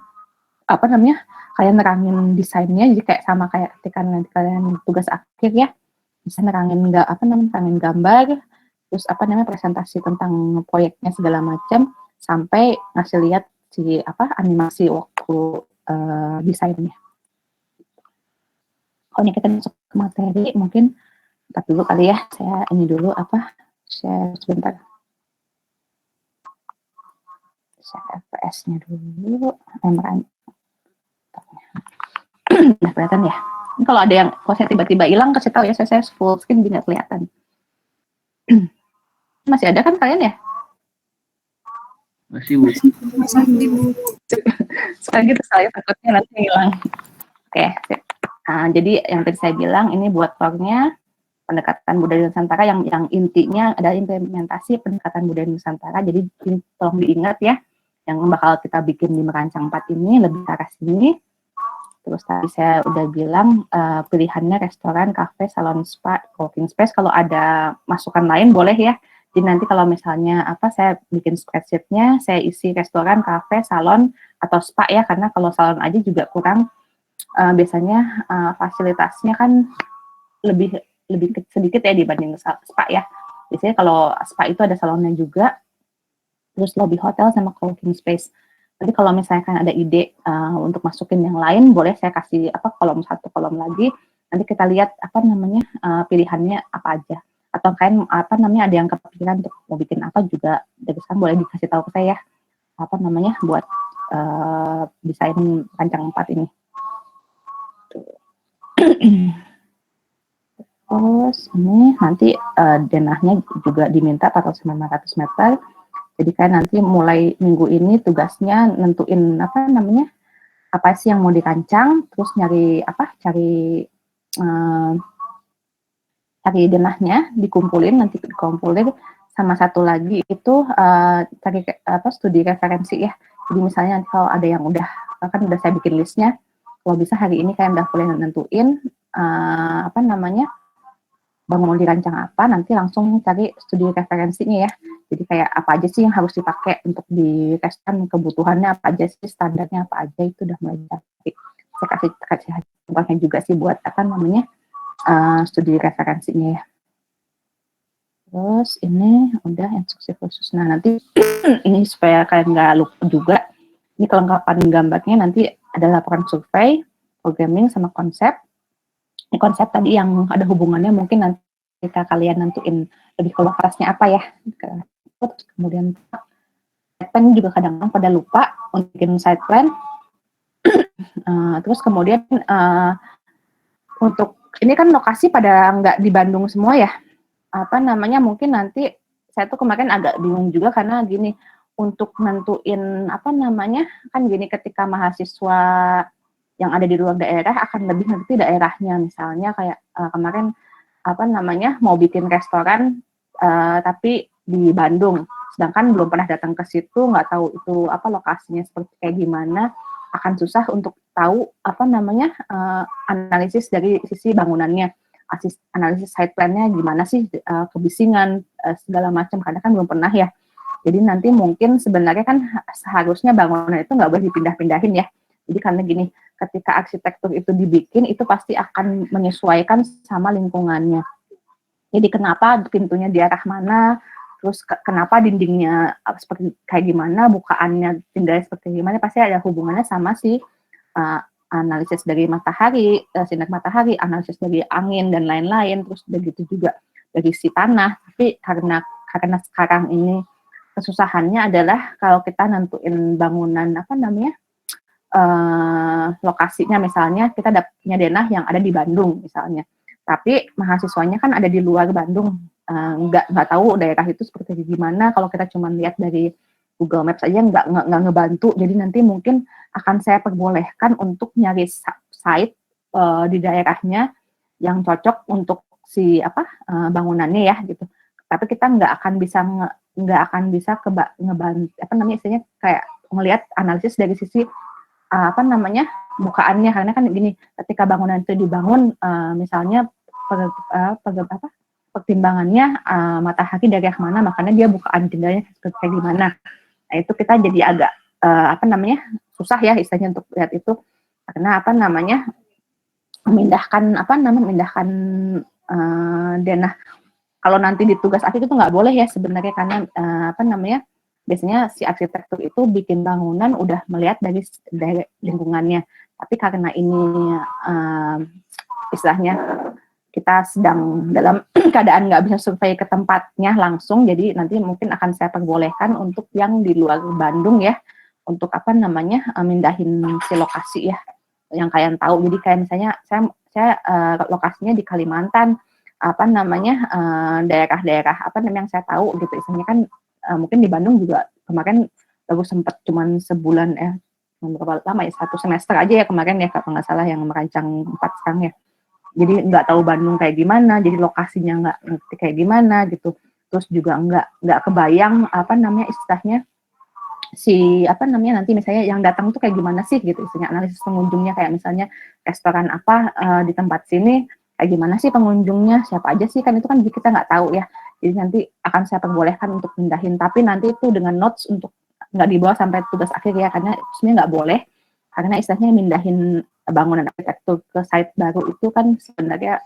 kalian nerangin desainnya, jadi kayak sama kayak ketika nanti kalian tugas akhir ya, bisa nerangin nerangin gambar, terus presentasi tentang proyeknya segala macam, sampai ngasih lihat si animasi waktu desainnya. Oh ini kita masuk ke materi, mungkin ntar dulu kali ya, saya ini dulu share sebentar. Share FPS-nya dulu, Nah, kelihatan ya. Ini kalau ada yang saya tiba-tiba hilang, kasih tahu ya, saya full screen biar kelihatan. Masih ada kan kalian ya? Masih, Bu. Masih, Bu. Sekarang gitu saya takutnya nanti hilang. Oke. Nah, jadi yang tadi saya bilang ini buat core-nya pendekatan budaya Nusantara yang intinya adalah implementasi pendekatan budaya Nusantara. Jadi tolong diingat ya, yang bakal kita bikin di Merancang 4 ini lebih ke arah sini. Terus tadi saya udah bilang pilihannya restoran, kafe, salon spa, coworking space. Kalau ada masukan lain boleh ya. Jadi nanti kalau misalnya saya bikin spreadsheet-nya, saya isi restoran, kafe, salon, atau spa ya. Karena kalau salon aja juga kurang. Biasanya fasilitasnya kan lebih sedikit ya dibanding spa ya. Biasanya kalau spa itu ada salonnya juga. Terus lobby hotel sama coworking space. Nanti kalau misalkan ada ide untuk masukin yang lain, boleh saya kasih kolom satu, kolom lagi. Nanti kita lihat pilihannya apa aja. Atau kan ada yang kepikiran untuk mau bikin apa juga dari sekarang boleh dikasih tahu ke saya buat desain Merancang 4 ini. Terus ini nanti denahnya juga diminta 400 meter. Jadi kan nanti mulai minggu ini tugasnya nentuin apa sih yang mau dirancang, terus cari denahnya, dikumpulin, sama satu lagi itu cari studi referensi ya. Jadi misalnya kalau ada yang udah saya bikin listnya, kalau bisa hari ini kalian udah boleh nentuin mau dirancang apa, nanti langsung cari studi referensinya ya. Jadi kayak apa aja sih yang harus dipakai untuk diteskan, kebutuhannya apa aja sih, standarnya apa aja, itu udah mulai cari. Saya kasih contohnya juga sih buat studi referensinya ya. Terus ini udah instruksi khusus. Nah nanti ini supaya kalian nggak lupa juga, ini kelengkapan gambarnya nanti ada laporan survei, programming sama konsep. Ini konsep tadi yang ada hubungannya mungkin nanti ketika kalian nentuin lebih ke lokasinya apa ya. Terus kemudian side plan juga kadang-kadang pada lupa untuk bikin side plan. Terus kemudian untuk ini kan lokasi pada nggak di Bandung semua ya. Mungkin nanti saya tuh kemarin agak bingung juga karena gini, untuk nentuin kan gini, ketika mahasiswa yang ada di luar daerah akan lebih ngerti daerahnya. Misalnya kayak kemarin mau bikin restoran tapi di Bandung, sedangkan belum pernah datang ke situ, nggak tahu itu lokasinya seperti kayak gimana, akan susah untuk tahu analisis dari sisi bangunannya, analisis site plan-nya gimana sih, kebisingan segala macam, karena kan belum pernah ya. Jadi nanti mungkin sebenarnya kan seharusnya bangunan itu nggak boleh dipindah-pindahin ya. Jadi karena gini, ketika arsitektur itu dibikin, itu pasti akan menyesuaikan sama lingkungannya. Jadi kenapa pintunya di arah mana, terus kenapa dindingnya seperti kayak gimana, bukaannya tinggalnya seperti gimana, pasti ada hubungannya sama si analisis dari matahari, sinar matahari, analisis dari angin dan lain-lain, terus begitu juga dari si tanah. Tapi karena sekarang ini kesusahannya adalah kalau kita nentuin bangunan lokasinya, misalnya kita punya denah yang ada di Bandung misalnya, tapi mahasiswanya kan ada di luar Bandung, nggak tahu daerah itu seperti gimana. Kalau kita cuma lihat dari Google Maps aja nggak ngebantu. Jadi nanti mungkin akan saya perbolehkan untuk nyari site di daerahnya yang cocok untuk si bangunannya ya gitu. Tapi kita nggak akan bisa ngebantu istilahnya kayak melihat analisis dari sisi bukaannya, karena kan gini, ketika bangunan itu dibangun misalnya pertimbangannya matahari dari yang mana, makanya dia bukaan jendelanya seperti kayak gimana. Nah itu kita jadi agak susah ya istilahnya untuk lihat itu, karena memindahkan denah. Kalau nanti di tugas akhir itu nggak boleh ya sebenarnya, karena biasanya si arsitektur itu bikin bangunan udah melihat dari lingkungannya. Tapi karena ini istilahnya kita sedang dalam keadaan nggak bisa survei ke tempatnya langsung, jadi nanti mungkin akan saya perbolehkan untuk yang di luar Bandung ya, untuk mindahin si lokasi ya, yang kalian tahu. Jadi kayak misalnya saya lokasinya di Kalimantan, daerah-daerah yang saya tahu gitu, istilahnya kan mungkin di Bandung juga kemarin baru sempat cuman sebulan berapa lama ya, 1 semester aja ya kemarin ya kalau nggak salah, yang merancang 4 sekarang ya. Jadi nggak tahu Bandung kayak gimana, jadi lokasinya nggak ngerti kayak gimana gitu. Terus juga nggak kebayang istilahnya si nanti misalnya yang datang tuh kayak gimana sih gitu, istilahnya analisis pengunjungnya, kayak misalnya restoran apa di tempat sini kayak gimana sih pengunjungnya, siapa aja sih, kan itu kan kita nggak tahu ya. Jadi nanti akan saya perbolehkan untuk pindahin, tapi nanti itu dengan notes untuk nggak dibawa sampai tugas akhir ya, karena sebenarnya nggak boleh, karena istilahnya mindahin bangunan arsitektur ke site baru itu kan sebenarnya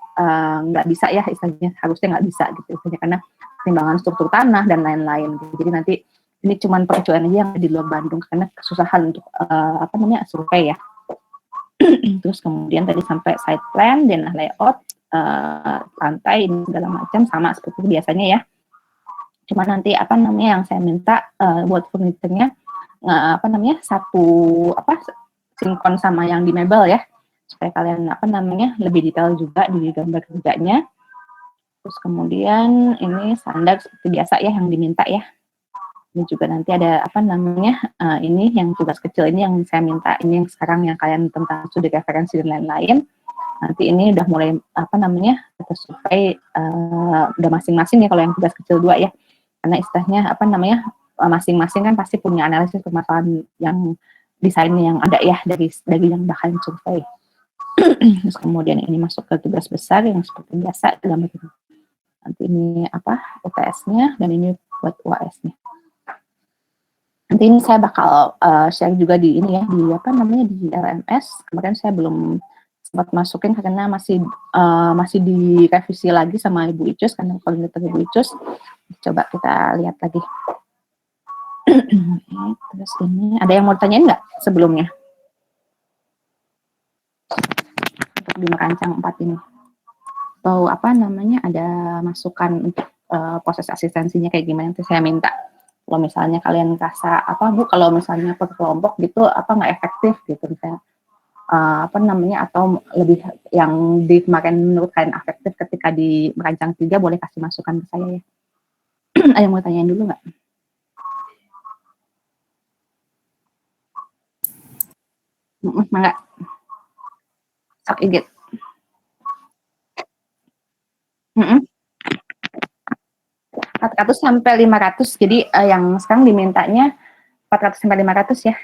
nggak bisa ya istilahnya, harusnya nggak bisa gitu istilahnya, karena pertimbangan struktur tanah dan lain-lain gitu. Jadi nanti ini cuma percuan aja yang di luar Bandung karena kesusahan untuk survei ya. Terus kemudian tadi sampai site plan, denah layout, lantai ini segala macam sama seperti biasanya ya. Cuma nanti yang saya minta buat furniturnya satu sinkron sama yang di mebel ya, supaya kalian lebih detail juga di gambar kerjanya. Terus kemudian ini standar seperti biasa ya yang diminta ya. Ini juga nanti ada ini yang tugas kecil ini yang saya minta, ini yang sekarang yang kalian tentang studi referensi dan lain-lain. Nanti ini udah mulai kita survei udah masing-masing ya kalau yang tugas kecil 2 ya. Karena istilahnya masing-masing kan pasti punya analisis permasalahan yang desain yang ada ya dari yang bahkan survei. Terus kemudian ini masuk ke tugas besar yang seperti biasa dalam itu. Nanti ini UTS-nya dan ini buat UAS-nya. Nanti ini saya bakal share juga di ini ya, di LMS. Kemarin saya belum sempat masukin karena masih direvisi lagi sama Ibu Icus, karena koordinator Ibu Icus. Coba kita lihat lagi. Terus ini ada yang mau tanyain nggak sebelumnya untuk di merancang 4 ini, atau ada masukan untuk proses asistensinya kayak gimana, nanti saya minta. Kalau misalnya kalian rasa Bu, kalau misalnya per kelompok gitu nggak efektif gitu misalnya, atau lebih yang di kemarin menurut kalian efektif ketika di merancang 3, boleh kasih masukan ke saya ya. Ada yang mau tanyain dulu nggak? Enggak. Sok Igit. 400 sampai 500. Jadi yang sekarang dimintanya 400 sampai 500 ya.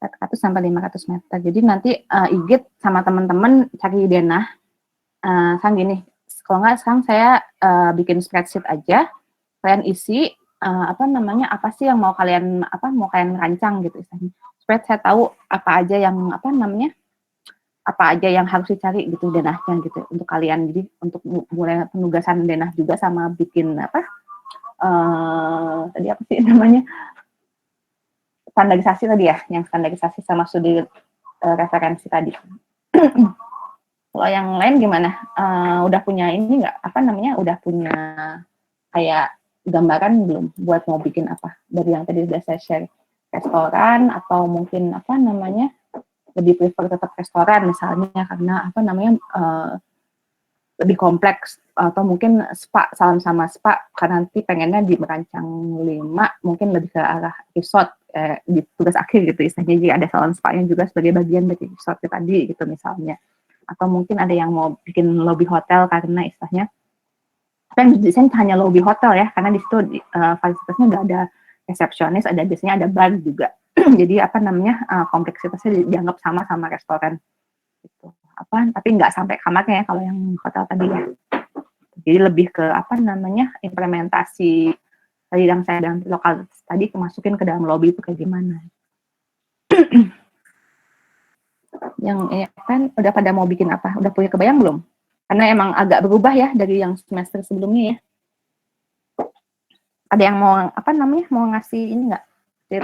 400 sampai 500 meter. Jadi nanti Igit sama teman-teman cari denah. Sekarang gini, kalau nggak sekarang saya bikin spreadsheet aja, kalian isi apa sih yang mau kalian rancang gitu istilahnya. Supaya saya tahu apa aja yang harus dicari gitu denahnya gitu untuk kalian. Jadi untuk mulai penugasan denah juga sama bikin tadi apa sih namanya, standarisasi tadi ya, yang standarisasi sama studi referensi tadi. Kalau yang lain gimana? Udah punya ini nggak? Udah punya kayak gambaran belum buat mau bikin apa dari yang tadi udah saya share? restoran atau mungkin apa namanya lebih prefer tetap restoran misalnya karena apa namanya lebih kompleks atau mungkin spa salam sama spa karena nanti pengennya di merancang 5 mungkin lebih ke arah resort di tugas akhir gitu istilahnya jadi ada salon spa-nya juga sebagai bagian dari resort tadi gitu misalnya atau mungkin ada yang mau bikin lobby hotel karena istilahnya kan desain hanya lobby hotel ya karena di situ fasilitasnya udah ada resepsionis ada biasanya ada bar juga jadi apa namanya kompleksitasnya dianggap sama restoran gitu apa tapi nggak sampai kamarnya ya kalau yang hotel tadi ya jadi lebih ke apa namanya implementasi tadi yang saya bilang lokal tadi kemasukin ke dalam lobby itu kayak gimana yang kan udah pada mau bikin apa udah punya kebayang belum karena emang agak berubah ya dari yang semester sebelumnya ya ada yang mau apa namanya mau ngasih ini nggak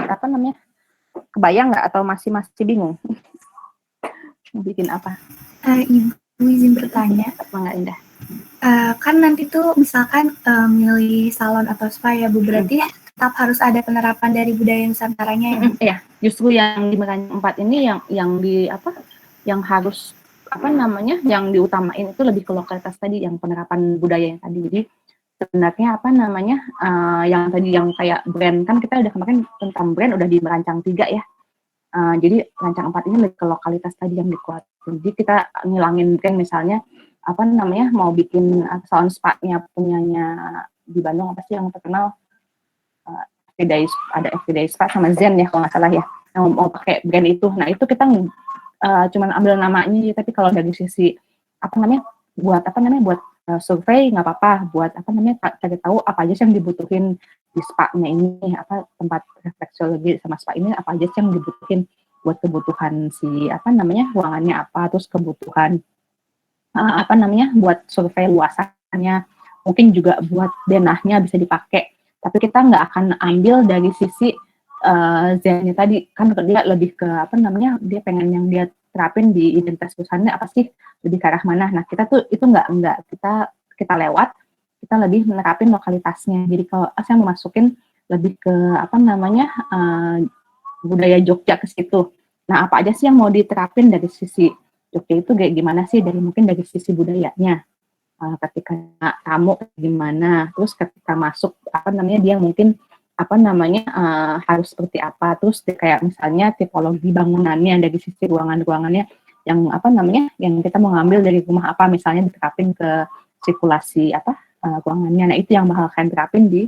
apa namanya kebayang nggak atau masih bingung mau bikin apa Ibu izin bertanya nggak Indah kan nanti tuh misalkan milih salon atau spa ya Bu berarti tetap harus ada penerapan dari budaya Nusantaranya ya Bu? Ya justru yang di Merancang 4 ini yang di apa yang harus apa namanya yang diutamain itu lebih ke lokalitas tadi yang penerapan budaya yang tadi jadi sebenarnya apa namanya yang tadi yang kayak brand kan kita udah kemarin tentang brand udah di Merancang 3 ya jadi Merancang 4 ini lebih ke lokalitas tadi yang dikuatin jadi kita ngilangin brand misalnya apa namanya mau bikin salon spa-nya punyanya di Bandung apa sih yang terkenal ada Everyday Spa sama Zen ya kalau nggak salah ya yang mau pakai brand itu nah itu kita cuman ambil namanya tapi kalau dari sisi apa namanya buat survei nggak apa-apa buat apa namanya cari tahu apa aja yang dibutuhin di spa-nya ini apa tempat refleksologi sama spa ini apa aja yang dibutuhin buat kebutuhan si apa namanya ruangannya apa terus kebutuhan apa namanya buat survei luasannya mungkin juga buat denahnya bisa dipakai tapi kita nggak akan ambil dari sisi Zen-nya tadi kan dia lebih ke apa namanya dia pengen yang dia terapin di identitas perusahaannya apa sih lebih ke arah mana nah kita tuh itu nggak kita lewat kita lebih menerapin lokalitasnya jadi kalau saya mau masukin lebih ke apa namanya budaya Jogja ke situ nah apa aja sih yang mau diterapin dari sisi Jogja itu kayak gimana sih dari mungkin dari sisi budayanya ketika tamu gimana terus ketika masuk apa namanya dia mungkin apa namanya harus seperti apa terus kayak misalnya tipologi bangunannya dari sisi ruangannya yang apa namanya yang kita mau ngambil dari rumah apa misalnya diterapin ke sirkulasi apa ruangannya nah itu yang bakal kalian terapin di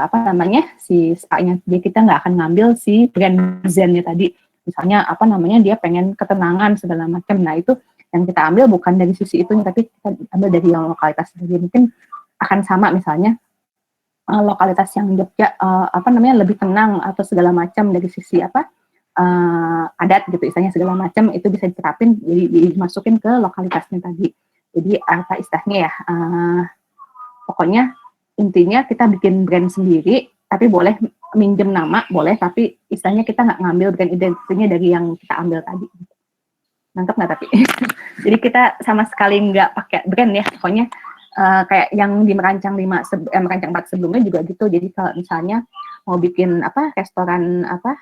apa namanya si spa-nya jadi kita nggak akan ngambil si brand Zen-nya tadi misalnya apa namanya dia pengen ketenangan segala macam nah itu yang kita ambil bukan dari sisi itu tapi kita ambil dari yang lokalitas jadi mungkin akan sama misalnya lokalitas yang Jogja apa namanya lebih tenang atau segala macam dari sisi apa adat gitu istilahnya segala macam itu bisa diterapin jadi dimasukin ke lokalitasnya tadi jadi apa istilahnya ya pokoknya intinya kita bikin brand sendiri tapi boleh minjem nama boleh tapi istilahnya kita nggak ngambil brand identitinya dari yang kita ambil tadi nangkep nggak tapi jadi kita sama sekali nggak pakai brand ya pokoknya kayak yang di merancang 4 sebelumnya juga gitu jadi kalau misalnya mau bikin apa restoran apa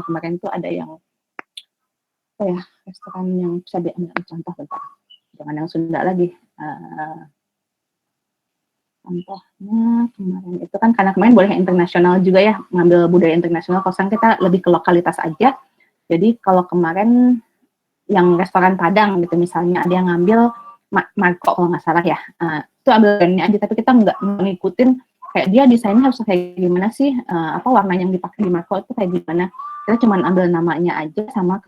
kemarin tuh ada yang ya restoran yang bisa diambil contoh bentar jangan yang Sunda lagi contohnya kemarin itu kan karena kemarin boleh internasional juga ya ngambil budaya internasional kalau kita lebih ke lokalitas aja jadi kalau kemarin yang restoran Padang gitu misalnya ada yang ngambil Marco kalau nggak salah ya itu ambil brandnya aja tapi kita nggak mengikutin kayak dia desainnya harus kayak gimana sih apa warna yang dipakai di Marco itu kayak gimana kita cuma ambil namanya aja sama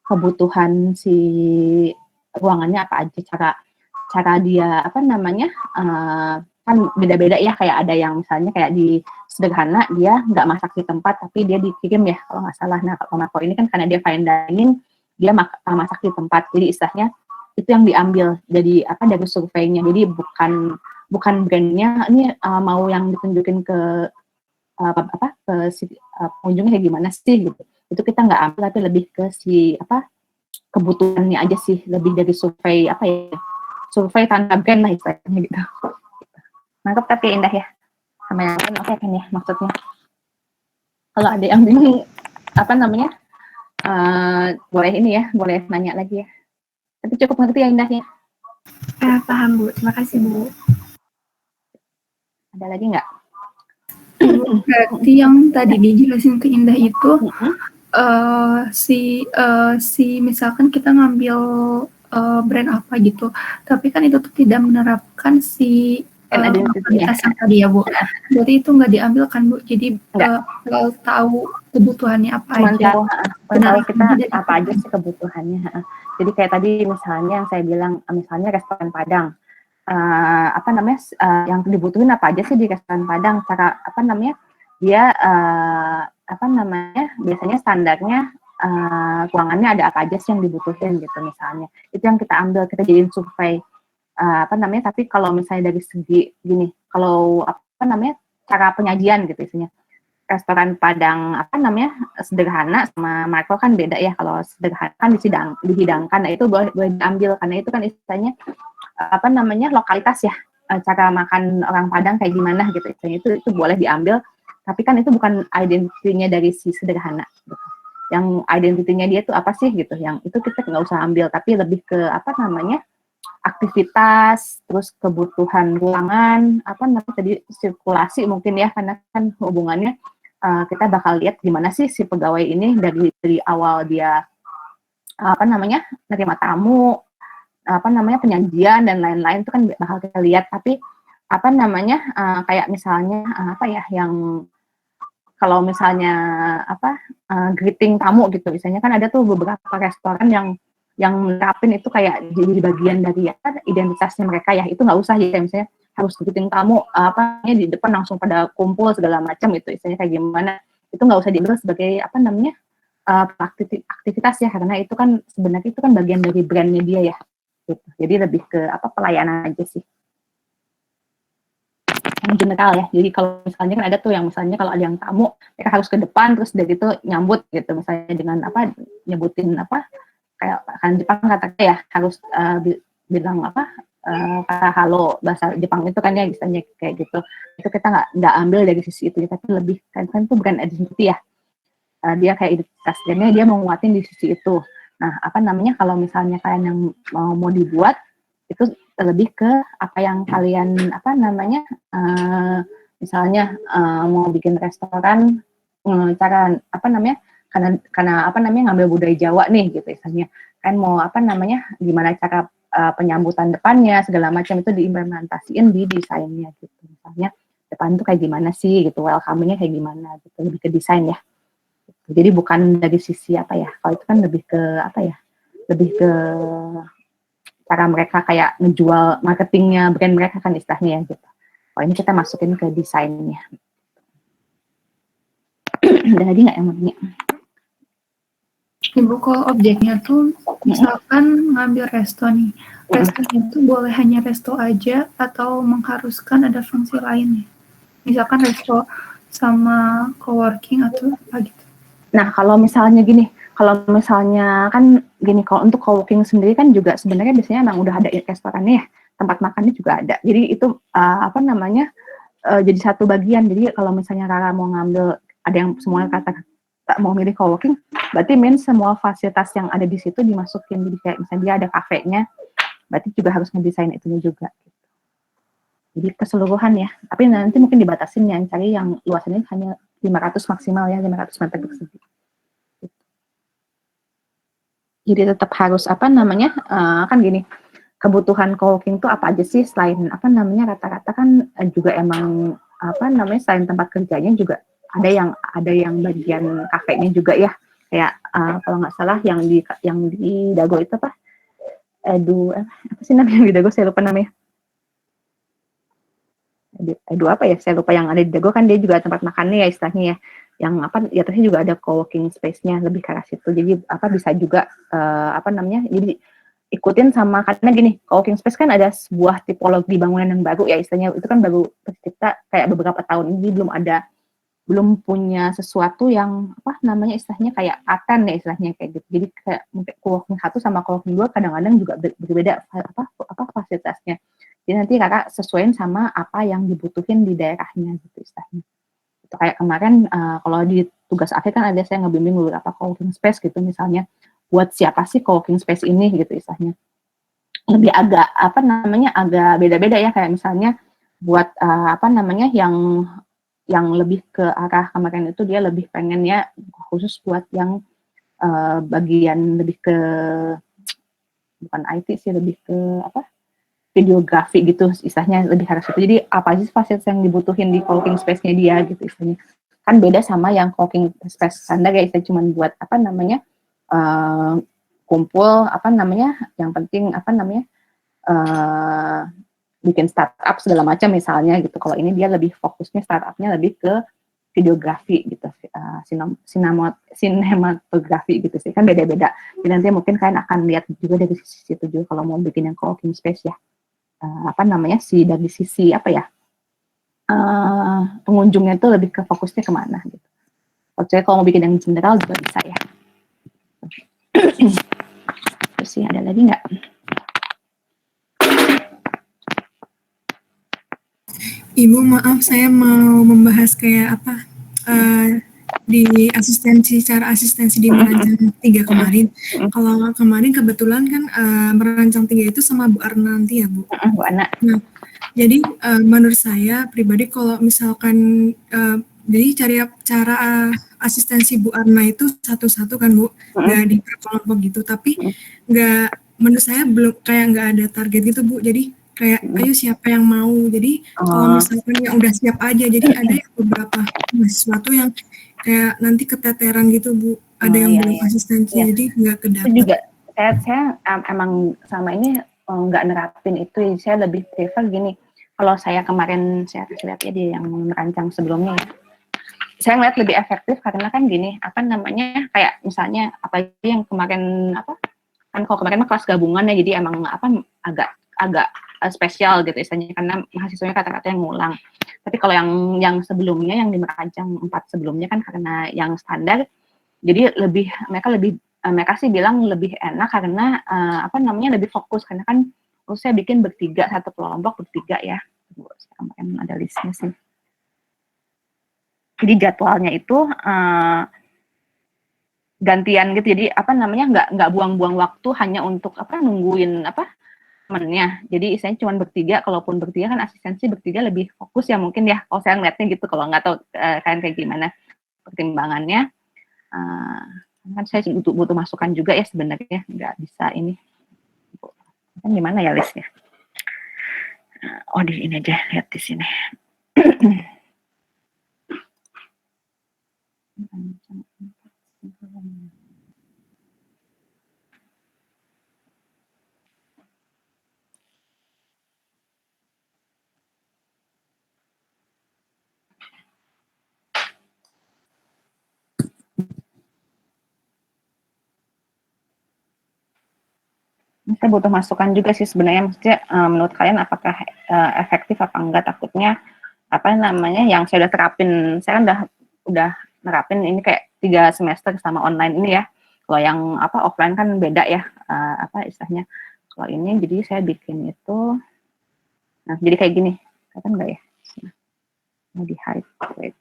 kebutuhan si ruangannya apa aja cara dia apa namanya kan beda-beda ya kayak ada yang misalnya kayak di sederhana dia nggak masak di tempat tapi dia dikirim ya kalau nggak salah nah kalau Marco ini kan karena dia fine dining dia masak di tempat jadi istilahnya itu yang diambil jadi apa dari surveinya jadi bukan brandnya ini mau yang ditunjukin ke ke si pengunjungnya kayak gimana sih gitu itu kita nggak ambil tapi lebih ke si apa kebutuhannya aja sih lebih dari survei apa ya survei tanpa brand lah istilahnya gitu nangkep tapi indah ya sama yang lain oke kan ya maksudnya Kalau ada yang bingung apa namanya, boleh ini ya, boleh nanya lagi ya. Tapi cukup ngerti ya Indah ya? Paham Bu, terima kasih Bu. Ada lagi nggak? Berarti yang tadi dijelasin ke Indah itu si misalkan kita ngambil brand apa gitu, tapi kan itu tuh tidak menerapkan si kualitas yang tadi ya Bu. Jadi itu nggak diambil kan Bu, jadi kalau tahu kebutuhannya apa aja. Tahu kita apa aja sih kebutuhannya. Jadi kayak tadi misalnya yang saya bilang, misalnya restoran Padang, apa namanya, yang dibutuhin apa aja sih di restoran Padang, cara apa namanya, dia apa namanya, biasanya standarnya ruangannya ada apa aja sih yang dibutuhin gitu misalnya. Itu yang kita ambil, kita jadiin survei. Apa namanya, tapi kalau misalnya dari segi gini, kalau apa namanya, cara penyajian gitu isinya, restoran Padang apa namanya sederhana sama makro kan beda ya. Kalau sederhana kan dihidangkan, nah itu boleh diambil karena itu kan istilahnya apa namanya lokalitas ya, cara makan orang Padang kayak gimana gitu, istilahnya itu boleh diambil, tapi kan itu bukan identitinya dari si sederhana gitu. Yang identitinya dia tuh apa sih gitu, yang itu kita nggak usah ambil, tapi lebih ke apa namanya aktivitas, terus kebutuhan ruangan, apa namanya tadi sirkulasi mungkin ya, karena kan hubungannya kita bakal lihat gimana sih si pegawai ini dari awal dia apa namanya nerima tamu, apa namanya penyajian dan lain-lain itu kan bakal kita lihat. Tapi apa namanya kayak misalnya apa ya yang kalau misalnya apa greeting tamu gitu, misalnya kan ada tuh beberapa restoran yang menerapin itu kayak jadi bagian dari ya, identitasnya mereka ya, itu nggak usah ya, misalnya harus greeting tamu apa di depan langsung pada kumpul segala macam itu, misalnya kayak gimana, itu nggak usah diambil sebagai apa namanya aktivitas ya, karena itu kan sebenarnya itu kan bagian dari brandnya dia ya gitu. Jadi lebih ke apa pelayanan aja sih yang general ya. Jadi kalau misalnya kan ada tuh yang misalnya kalau ada yang tamu mereka harus ke depan terus dari itu nyambut gitu, misalnya dengan apa nyebutin apa kayak kan Jepang kata ya harus bilang apa kata halo, bahasa Jepang itu kan ya misalnya kayak gitu. Itu kita nggak ambil dari sisi itu, tapi lebih kan itu bukan identity ya, dia kayak identitas brandnya dia mau nguatin di sisi itu. Nah apa namanya kalau misalnya kalian yang mau dibuat itu lebih ke apa yang kalian apa namanya misalnya mau bikin restoran, cara apa namanya karena apa namanya ngambil budaya Jawa nih gitu misalnya kan mau apa namanya gimana cara penyambutan depannya segala macam itu diimplementasiin di desainnya gitu, misalnya depan tuh kayak gimana sih gitu, welcoming-nya kayak gimana gitu, lebih ke desain ya. Jadi bukan dari sisi apa ya, kalau itu kan lebih ke apa ya, lebih ke cara mereka kayak ngejual marketingnya brand mereka kan istilahnya ya gitu. Oh ini kita masukin ke desainnya. Ada lagi nggak yang mau nanya? Ibu kalau objeknya tuh misalkan ngambil resto nih, restonya itu boleh hanya resto aja atau mengharuskan ada fungsi lainnya? Misalkan resto sama coworking atau apa gitu. Nah kalau misalnya gini, kalau misalnya kan gini, kalau untuk coworking sendiri kan juga sebenarnya biasanya emang udah ada restorannya ya, tempat makannya juga ada. Jadi itu apa namanya jadi satu bagian. Jadi kalau misalnya Rara mau ngambil, ada yang semuanya kata mau milih coworking, berarti semua fasilitas yang ada di situ dimasukin. Jadi kayak misalnya dia ada kafenya, berarti juga harus ngedesain itunya juga. Jadi keseluruhan ya. Tapi nanti mungkin dibatasin yang cari yang luasannya hanya 500 maksimal ya, 500 meter persegi. Jadi tetap harus apa namanya kan gini, kebutuhan coworking itu apa aja sih selain apa namanya rata-rata kan juga emang apa namanya selain tempat kerjanya juga ada yang bagian kafenya juga ya, kayak kalau nggak salah yang di Dago itu apa apa sih namanya di Dago, saya lupa namanya, Edu apa ya, saya lupa, yang ada di Dago kan dia juga tempat makannya ya istilahnya ya, yang apa di atasnya juga ada co-working space-nya lebih ke arah situ. Jadi apa bisa juga apa namanya, jadi ikutin sama, karena gini, co-working space kan ada sebuah tipologi bangunan yang baru ya istilahnya, itu kan baru tercipta kayak beberapa tahun ini, belum punya sesuatu yang apa namanya istilahnya kayak paten ya istilahnya kayak gitu. Jadi kayak co-working 1 sama co-working 2 kadang-kadang juga berbeda apa fasilitasnya. Jadi nanti kakak sesuaiin sama apa yang dibutuhin di daerahnya gitu istilahnya. Itu kayak kemarin kalau di tugas akhir kan ada saya ngebimbing beberapa coworking space gitu misalnya, buat siapa sih coworking space ini gitu istilahnya. Lebih agak apa namanya, agak beda-beda ya, kayak misalnya buat apa namanya, yang lebih ke arah kemarin itu dia lebih pengennya khusus buat yang bagian lebih ke bukan IT sih, lebih ke apa, videografi gitu istilahnya, lebih harus itu. Jadi apa sih fasilitas yang dibutuhin di coworking space-nya dia gitu istilahnya. Kan beda sama yang coworking space standar ya, istilah cuman buat apa namanya, kumpul apa namanya, yang penting apa namanya, bikin startup segala macam misalnya gitu. Kalau ini dia lebih fokusnya startupnya lebih ke videografi gitu, sinematografi gitu sih, kan beda-beda. Jadi nanti mungkin kalian akan lihat juga dari sisi itu juga kalau mau bikin yang coworking space ya. Apa namanya dari sisi apa ya, pengunjungnya itu lebih ke fokusnya kemana gitu. Oke, kalau mau bikin yang general juga bisa ya. Terus sih ada lagi nggak? Ibu, maaf saya mau membahas kayak apa di cara asistensi di merancang 3 kemarin. Kalau kemarin kebetulan kan merancang 3 itu sama Bu Arna nanti ya Bu. Bu Ana. Nah, jadi menurut saya pribadi kalau misalkan jadi cara asistensi Bu Arna itu satu-satu kan Bu, nggak di kelompok gitu, tapi nggak, menurut saya belum, kayak nggak ada target gitu Bu. Jadi kayak ayo siapa yang mau, jadi kalau misalkan yang udah siap aja, jadi ada yang beberapa mahasiswa tuh yang kayak nanti keteteran gitu Bu, ada yang belum asistensi, jadi nggak kedapet. Itu juga saya emang sama ini nggak nerapin itu, saya lebih prefer gini. Kalau saya kemarin saya lihat ya dia yang merancang sebelumnya ya, saya ngeliat lebih efektif karena kan gini, apa namanya, kayak misalnya apalagi yang kemarin apa, kan kalau kemarin mah kelas gabungan ya, jadi emang apa agak spesial gitu istilahnya karena mahasiswanya kata-kata yang ngulang. Tapi kalau yang sebelumnya, yang di merancang 4 sebelumnya kan karena yang standar, jadi mereka sih bilang lebih enak karena apa namanya, lebih fokus karena kan saya bikin bertiga, satu kelompok bertiga ya. Kemarin ada listnya sih. Jadi jadwalnya itu gantian gitu, jadi apa namanya, nggak buang-buang waktu hanya untuk apa, nungguin apa temennya. Jadi istilahnya cuma bertiga, kalaupun bertiga kan asistensi bertiga lebih fokus ya mungkin ya, kalau saya ngeliatnya gitu. Kalau nggak tahu kalian kayak gimana pertimbangannya, kan saya butuh masukan juga ya sebenarnya, nggak bisa ini kan gimana ya listnya. Oh di ini aja, lihat di sini. Saya butuh masukan juga sih sebenarnya, maksudnya menurut kalian apakah efektif apa enggak. Takutnya apa namanya, yang saya udah terapin, saya kan udah nerapin ini kayak 3 semester sama online ini ya. Kalau yang apa offline kan beda ya, apa istilahnya. Kalau ini jadi saya bikin itu, nah jadi kayak gini, kan enggak ya? Mau di hide, wait.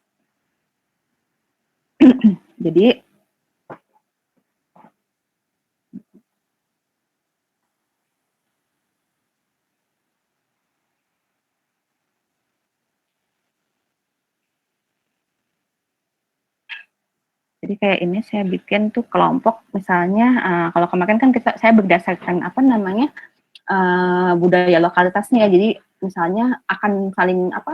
Jadi kayak ini saya bikin tuh kelompok misalnya, kalau kemarin kan saya berdasarkan apa namanya, budaya lokalitasnya ya. Jadi misalnya akan saling apa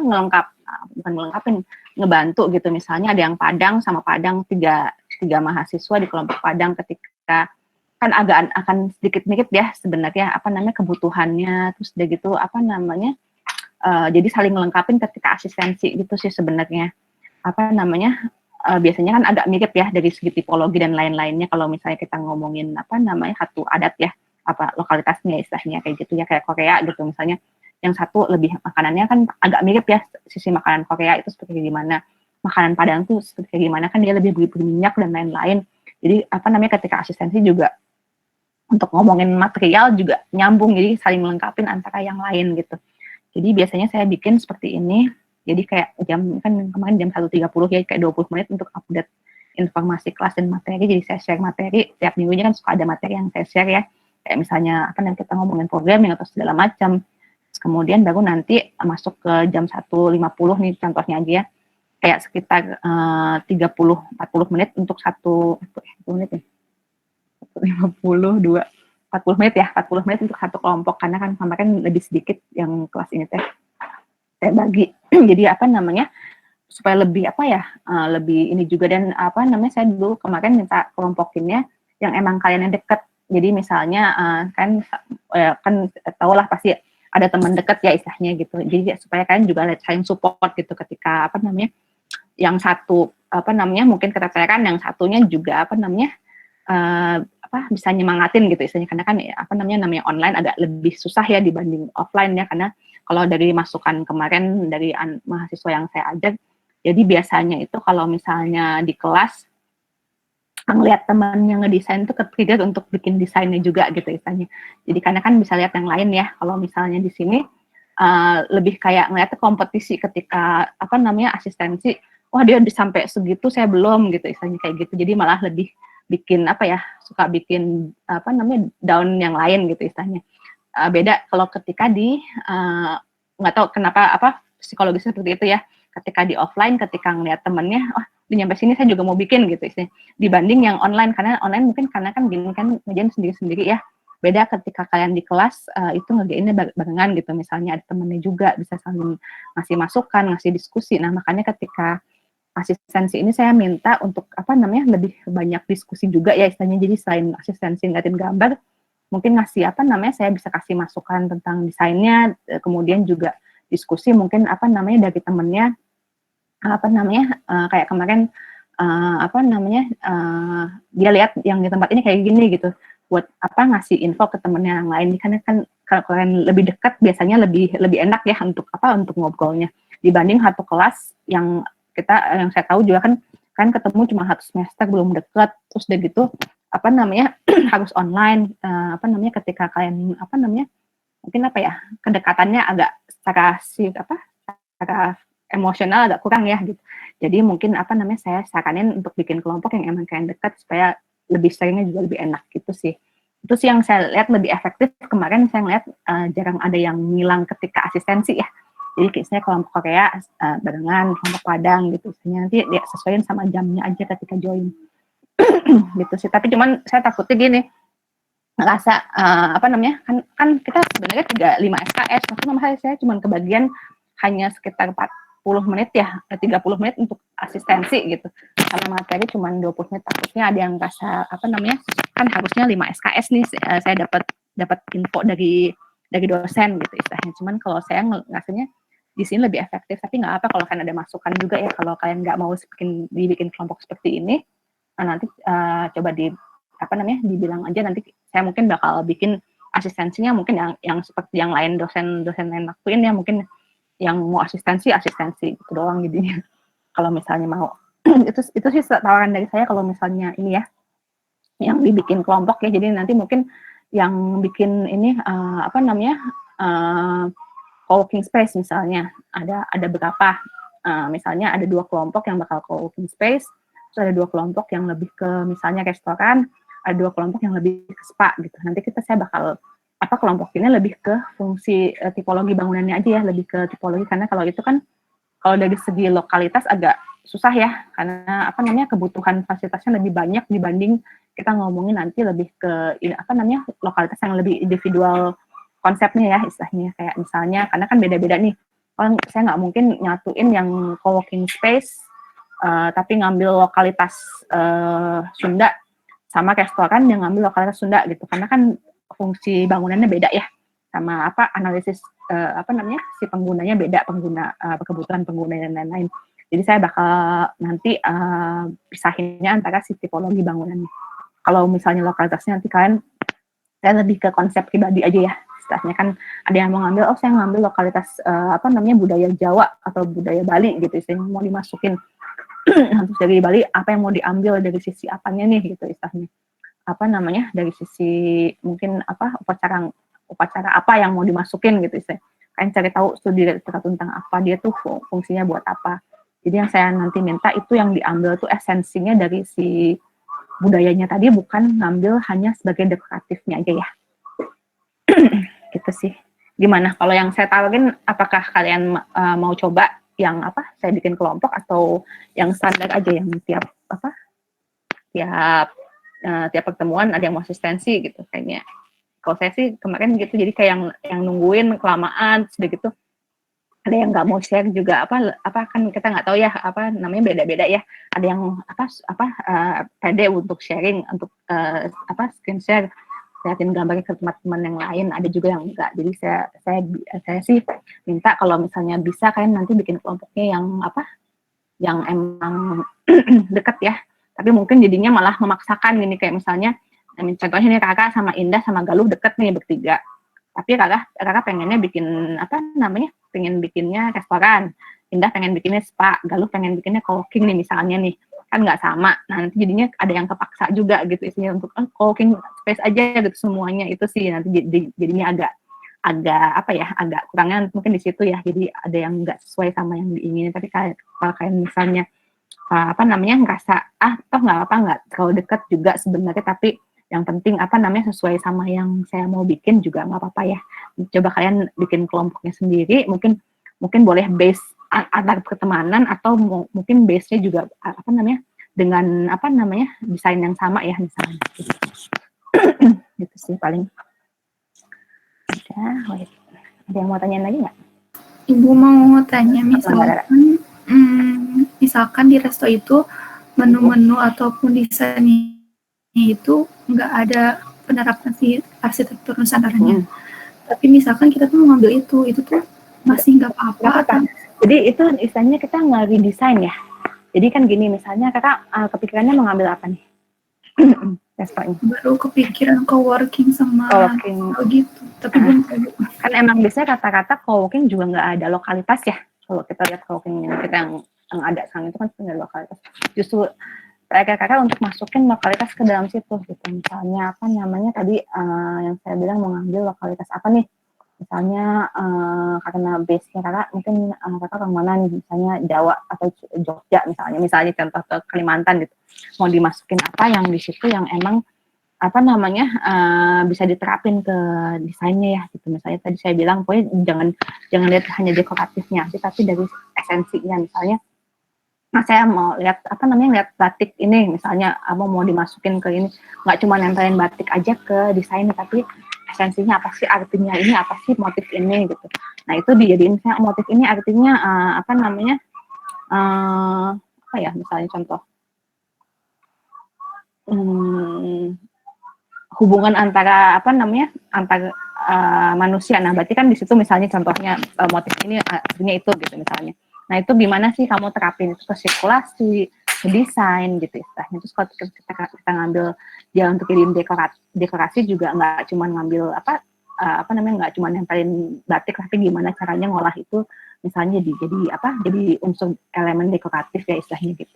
bukan melengkapin, ngebantu gitu. Misalnya ada yang Padang sama Padang, tiga mahasiswa di kelompok Padang, ketika kan akan sedikit mirip ya sebenarnya apa namanya kebutuhannya, terus udah gitu apa namanya, jadi saling melengkapin ketika asistensi gitu sih sebenarnya. Apa namanya, biasanya kan agak mirip ya dari segi tipologi dan lain-lainnya kalau misalnya kita ngomongin apa namanya, satu adat ya, apa lokalitasnya istilahnya kayak gitu ya, kayak Korea gitu misalnya. Yang satu lebih makanannya kan agak mirip ya, sisi makanan Korea itu seperti gimana, makanan Padang tuh seperti gimana, kan dia lebih berminyak dan lain-lain. Jadi apa namanya, ketika asistensi juga untuk ngomongin material juga nyambung, jadi saling melengkapin antara yang lain gitu. Jadi biasanya saya bikin seperti ini. Jadi kayak kan kemarin jam 1.30 ya, kayak 20 menit untuk update informasi kelas dan materi, jadi saya share materi, tiap minggunya kan suka ada materi yang saya share ya, kayak misalnya apa nanti kita ngomongin programming atau segala macam. Kemudian baru nanti masuk ke jam 1.50 nih contohnya aja ya, kayak sekitar 30-40 menit untuk 40 menit ya, 52 40 menit ya, 40 menit untuk satu kelompok, karena kan kemarin lebih sedikit yang kelas ini teh saya bagi. Jadi apa namanya, supaya lebih apa ya, lebih ini juga, dan apa namanya, saya dulu kemarin minta kelompokinnya yang emang kalian yang deket. Jadi misalnya kan tahulah pasti ada teman dekat ya istilahnya gitu. Jadi supaya kalian juga saling support gitu ketika apa namanya, yang satu apa namanya mungkin keteteran, yang satunya juga apa namanya bisa nyemangatin gitu istilahnya, karena kan apa namanya online agak lebih susah ya dibanding offline ya, karena kalau dari masukan kemarin dari mahasiswa yang saya ajak, jadi biasanya itu kalau misalnya di kelas ngelihat teman yang ngedesain tuh ke-trigger untuk bikin desainnya juga gitu istilahnya. Jadi karena kan bisa lihat yang lain ya, kalau misalnya di sini lebih kayak ngeliat kompetisi ketika apa namanya asistensi, wah dia sampai segitu saya belum gitu istilahnya kayak gitu. Jadi malah lebih bikin apa ya, suka bikin apa namanya down yang lain gitu istilahnya. Beda kalau ketika di nggak tahu kenapa apa psikologisnya seperti itu ya, ketika di offline ketika ngeliat temennya, oh udah nyampe sini saya juga mau bikin gitu istilahnya, dibanding yang online, karena online mungkin karena kan gini kan ngerjain sendiri-sendiri ya. Beda ketika kalian di kelas itu ngerjainnya barengan gitu, misalnya ada temennya juga bisa saling ngasih masukan, ngasih diskusi. Nah makanya ketika asistensi ini saya minta untuk apa namanya lebih banyak diskusi juga ya istilahnya. Jadi selain asistensi ngeliatin gambar, mungkin ngasih apa namanya, saya bisa kasih masukan tentang desainnya, kemudian juga diskusi mungkin apa namanya dari temennya, apa namanya kayak kemarin apa namanya dia lihat yang di tempat ini kayak gini gitu, buat apa ngasih info ke temennya yang lain, karena kan kalau kalian lebih dekat biasanya lebih enak ya untuk apa, untuk ngobrolnya, dibanding satu kelas yang saya tahu juga kan ketemu cuma satu semester belum dekat, terus udah gitu apa namanya harus online, apa namanya ketika kalian apa namanya mungkin apa ya kedekatannya agak secara emosional agak kurang ya gitu. Jadi mungkin apa namanya saya saranin untuk bikin kelompok yang emang kalian dekat supaya lebih seringnya juga lebih enak gitu sih. Itu sih yang saya lihat lebih efektif. Kemarin saya lihat jarang ada yang ngilang ketika asistensi ya. Jadi biasanya kelompok Korea barengan, kelompok Padang gitu. Nanti dia sesuaiin sama jamnya aja ketika join. Gitu sih. Tapi cuman saya takutnya gini, ngerasa apa namanya kan kita sebenarnya 5 SKS, maksudnya saya cuma kebagian hanya sekitar 40 menit ya, 30 menit untuk asistensi gitu. Karena materi cuma 20 menit, takutnya ada yang rasa apa namanya kan harusnya 5 SKS nih saya dapat info dari dosen gitu istilahnya. Cuman kalau saya ngerasanya di sini lebih efektif, tapi nggak apa kalau kalian ada masukan juga ya, kalau kalian nggak mau dibikin kelompok seperti ini, nanti coba apa namanya dibilang aja, nanti saya mungkin bakal bikin asistensinya mungkin yang seperti yang lain dosen lain lakuin ya, mungkin yang mau asistensi gitu doang jadinya. Kalau misalnya mau itu sih tawaran dari saya kalau misalnya ini ya yang dibikin kelompok ya. Jadi nanti mungkin yang bikin ini apa namanya co-working space misalnya ada berapa, misalnya ada 2 kelompok yang bakal co-working space, terus ada 2 kelompok yang lebih ke misalnya restoran, ada 2 kelompok yang lebih ke spa gitu. Nanti saya bakal apa kelompokinnya lebih ke fungsi tipologi bangunannya aja ya, lebih ke tipologi, karena kalau itu kan kalau dari segi lokalitas agak susah ya, karena apa namanya kebutuhan fasilitasnya lebih banyak dibanding kita ngomongin nanti lebih ke apa namanya lokalitas yang lebih individual konsepnya ya istilahnya, kayak misalnya karena kan beda-beda nih, kalau saya nggak mungkin nyatuin yang co-working space tapi ngambil lokalitas Sunda sama restoran yang ngambil lokalitas Sunda gitu, karena kan fungsi bangunannya beda ya, sama apa analisis apa namanya si penggunanya beda, kebutuhan pengguna dan lain-lain. Jadi saya bakal nanti pisahinnya antara si tipologi bangunannya. Kalau misalnya lokalitasnya nanti kalian lebih ke konsep pribadi aja ya. Istilahnya kan ada yang mau ngambil, saya ngambil lokalitas apa namanya budaya Jawa atau budaya Bali gitu, istilahnya mau dimasukin terus dari Bali apa yang mau diambil dari sisi apanya nih gitu istilahnya, apa namanya dari sisi mungkin apa upacara apa yang mau dimasukin gitu istilahnya. Kalian cari tahu studi literatur tentang apa dia tuh fungsinya buat apa. Jadi yang saya nanti minta itu yang diambil tuh esensinya dari si budayanya tadi, bukan ngambil hanya sebagai dekoratifnya aja ya. Gitu sih. Gimana kalau yang saya tawarin, apakah kalian mau coba yang apa? Saya bikin kelompok atau yang standar aja yang tiap pertemuan ada yang mau asistensi gitu kayaknya. Kalau saya sih kemarin gitu, jadi kayak yang nungguin kelamaan, sudah gitu ada yang nggak mau share juga, apa kan kita nggak tahu ya, apa namanya, beda-beda ya, ada yang pede untuk sharing, untuk screen share, liatin gambarnya ke teman-teman yang lain, ada juga yang enggak. Jadi saya sih minta kalau misalnya bisa kalian nanti bikin kelompoknya yang emang deket ya, tapi mungkin jadinya malah memaksakan gini, kayak misalnya contohnya nih Kakak sama Indah sama Galuh deket nih bertiga, tapi Kakak pengennya bikin pengen bikinnya restoran, Indah pengen bikinnya spa, Galuh pengen bikinnya co-working nih misalnya nih, kan nggak sama. Nah nanti jadinya ada yang kepaksa juga gitu isinya untuk co-working space aja gitu semuanya, itu sih nanti jadinya agak kurangnya mungkin di situ ya, jadi ada yang nggak sesuai sama yang diinginin. Tapi kalau kayak misalnya ngerasa toh nggak kalau deket juga sebenarnya, tapi yang penting sesuai sama yang saya mau bikin juga nggak apa-apa ya. Coba kalian bikin kelompoknya sendiri, mungkin boleh base antar pertemanan, atau mungkin base-nya juga dengan desain yang sama ya misalnya. Gitu sih paling. Ada yang mau tanya lagi nggak? Ibu mau tanya, misalkan di resto itu menu-menu ataupun desainnya itu nggak ada penerapan si arsitektur Nusantaranya. Tapi misalkan kita tuh mengambil itu tuh masih nggak apa-apa. Jadi itu istilahnya kita nge-redesign ya. Jadi kan gini, misalnya Kakak kepikirannya mengambil apa nih? Restonya. Baru kepikiran co-working sama begitu. Tapi belum kan emang biasanya kata-kata co-working juga nggak ada lokalitas ya. Kalau kita lihat co-working kita yang ada sekarang itu kan sebenarnya lokalitas. Justru kakak untuk masukin lokalitas ke dalam situ gitu. Misalnya tadi yang saya bilang mengambil lokalitas apa nih? Misalnya karena base-nya kakak mungkin kakak orang mana nih, misalnya Jawa atau Jogja misalnya contoh ke Kalimantan gitu. Mau dimasukin apa yang di situ yang emang bisa diterapin ke desainnya ya gitu. Misalnya tadi saya bilang pokoknya jangan lihat hanya dekoratifnya, tapi dari esensinya. Misalnya saya mau lihat lihat batik ini misalnya, mau dimasukin ke ini, nggak cuma nempelin batik aja ke desainnya, tapi esensinya apa sih, artinya ini apa sih, motif ini gitu. Nah itu dijadiin motif ini artinya misalnya contoh hubungan antara antara manusia. Nah berarti kan di situ misalnya contohnya motif ini artinya itu gitu misalnya. Nah itu gimana sih kamu terapin itu ke sirkulasi, ke desain gitu istilahnya. Terus kalau kita ngambil dia untuk jadiin dekorasi juga nggak cuma ngambil nggak cuma nempelin batik, tapi gimana caranya ngolah itu misalnya jadi unsur elemen dekoratif ya istilahnya gitu.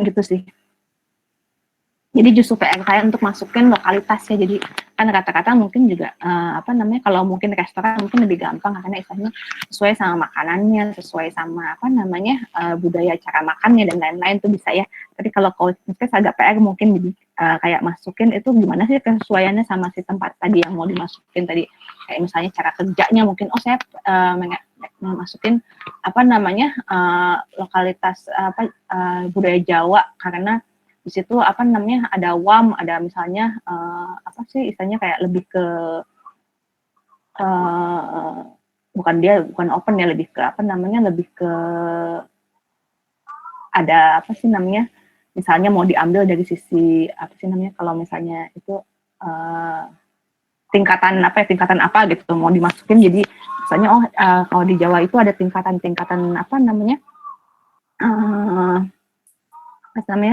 Gitu sih. Jadi justru PR saya untuk masukin lokalitasnya. Jadi kan kata-kata mungkin juga kalau mungkin restoran mungkin lebih gampang karena istilahnya sesuai sama makanannya, sesuai sama budaya cara makannya dan lain-lain tuh bisa ya. Tapi kalau space agak PR mungkin jadi kayak masukin itu gimana sih kesesuaiannya sama si tempat tadi yang mau dimasukin tadi. Kayak misalnya cara kerjanya mungkin saya masukin lokalitas budaya Jawa karena di situ ada WAM, ada misalnya istilahnya kayak lebih ke bukan open ya, lebih ke lebih ke ada misalnya mau diambil dari sisi kalau misalnya itu tingkatan apa gitu mau dimasukin. Jadi misalnya kalau di Jawa itu ada tingkatan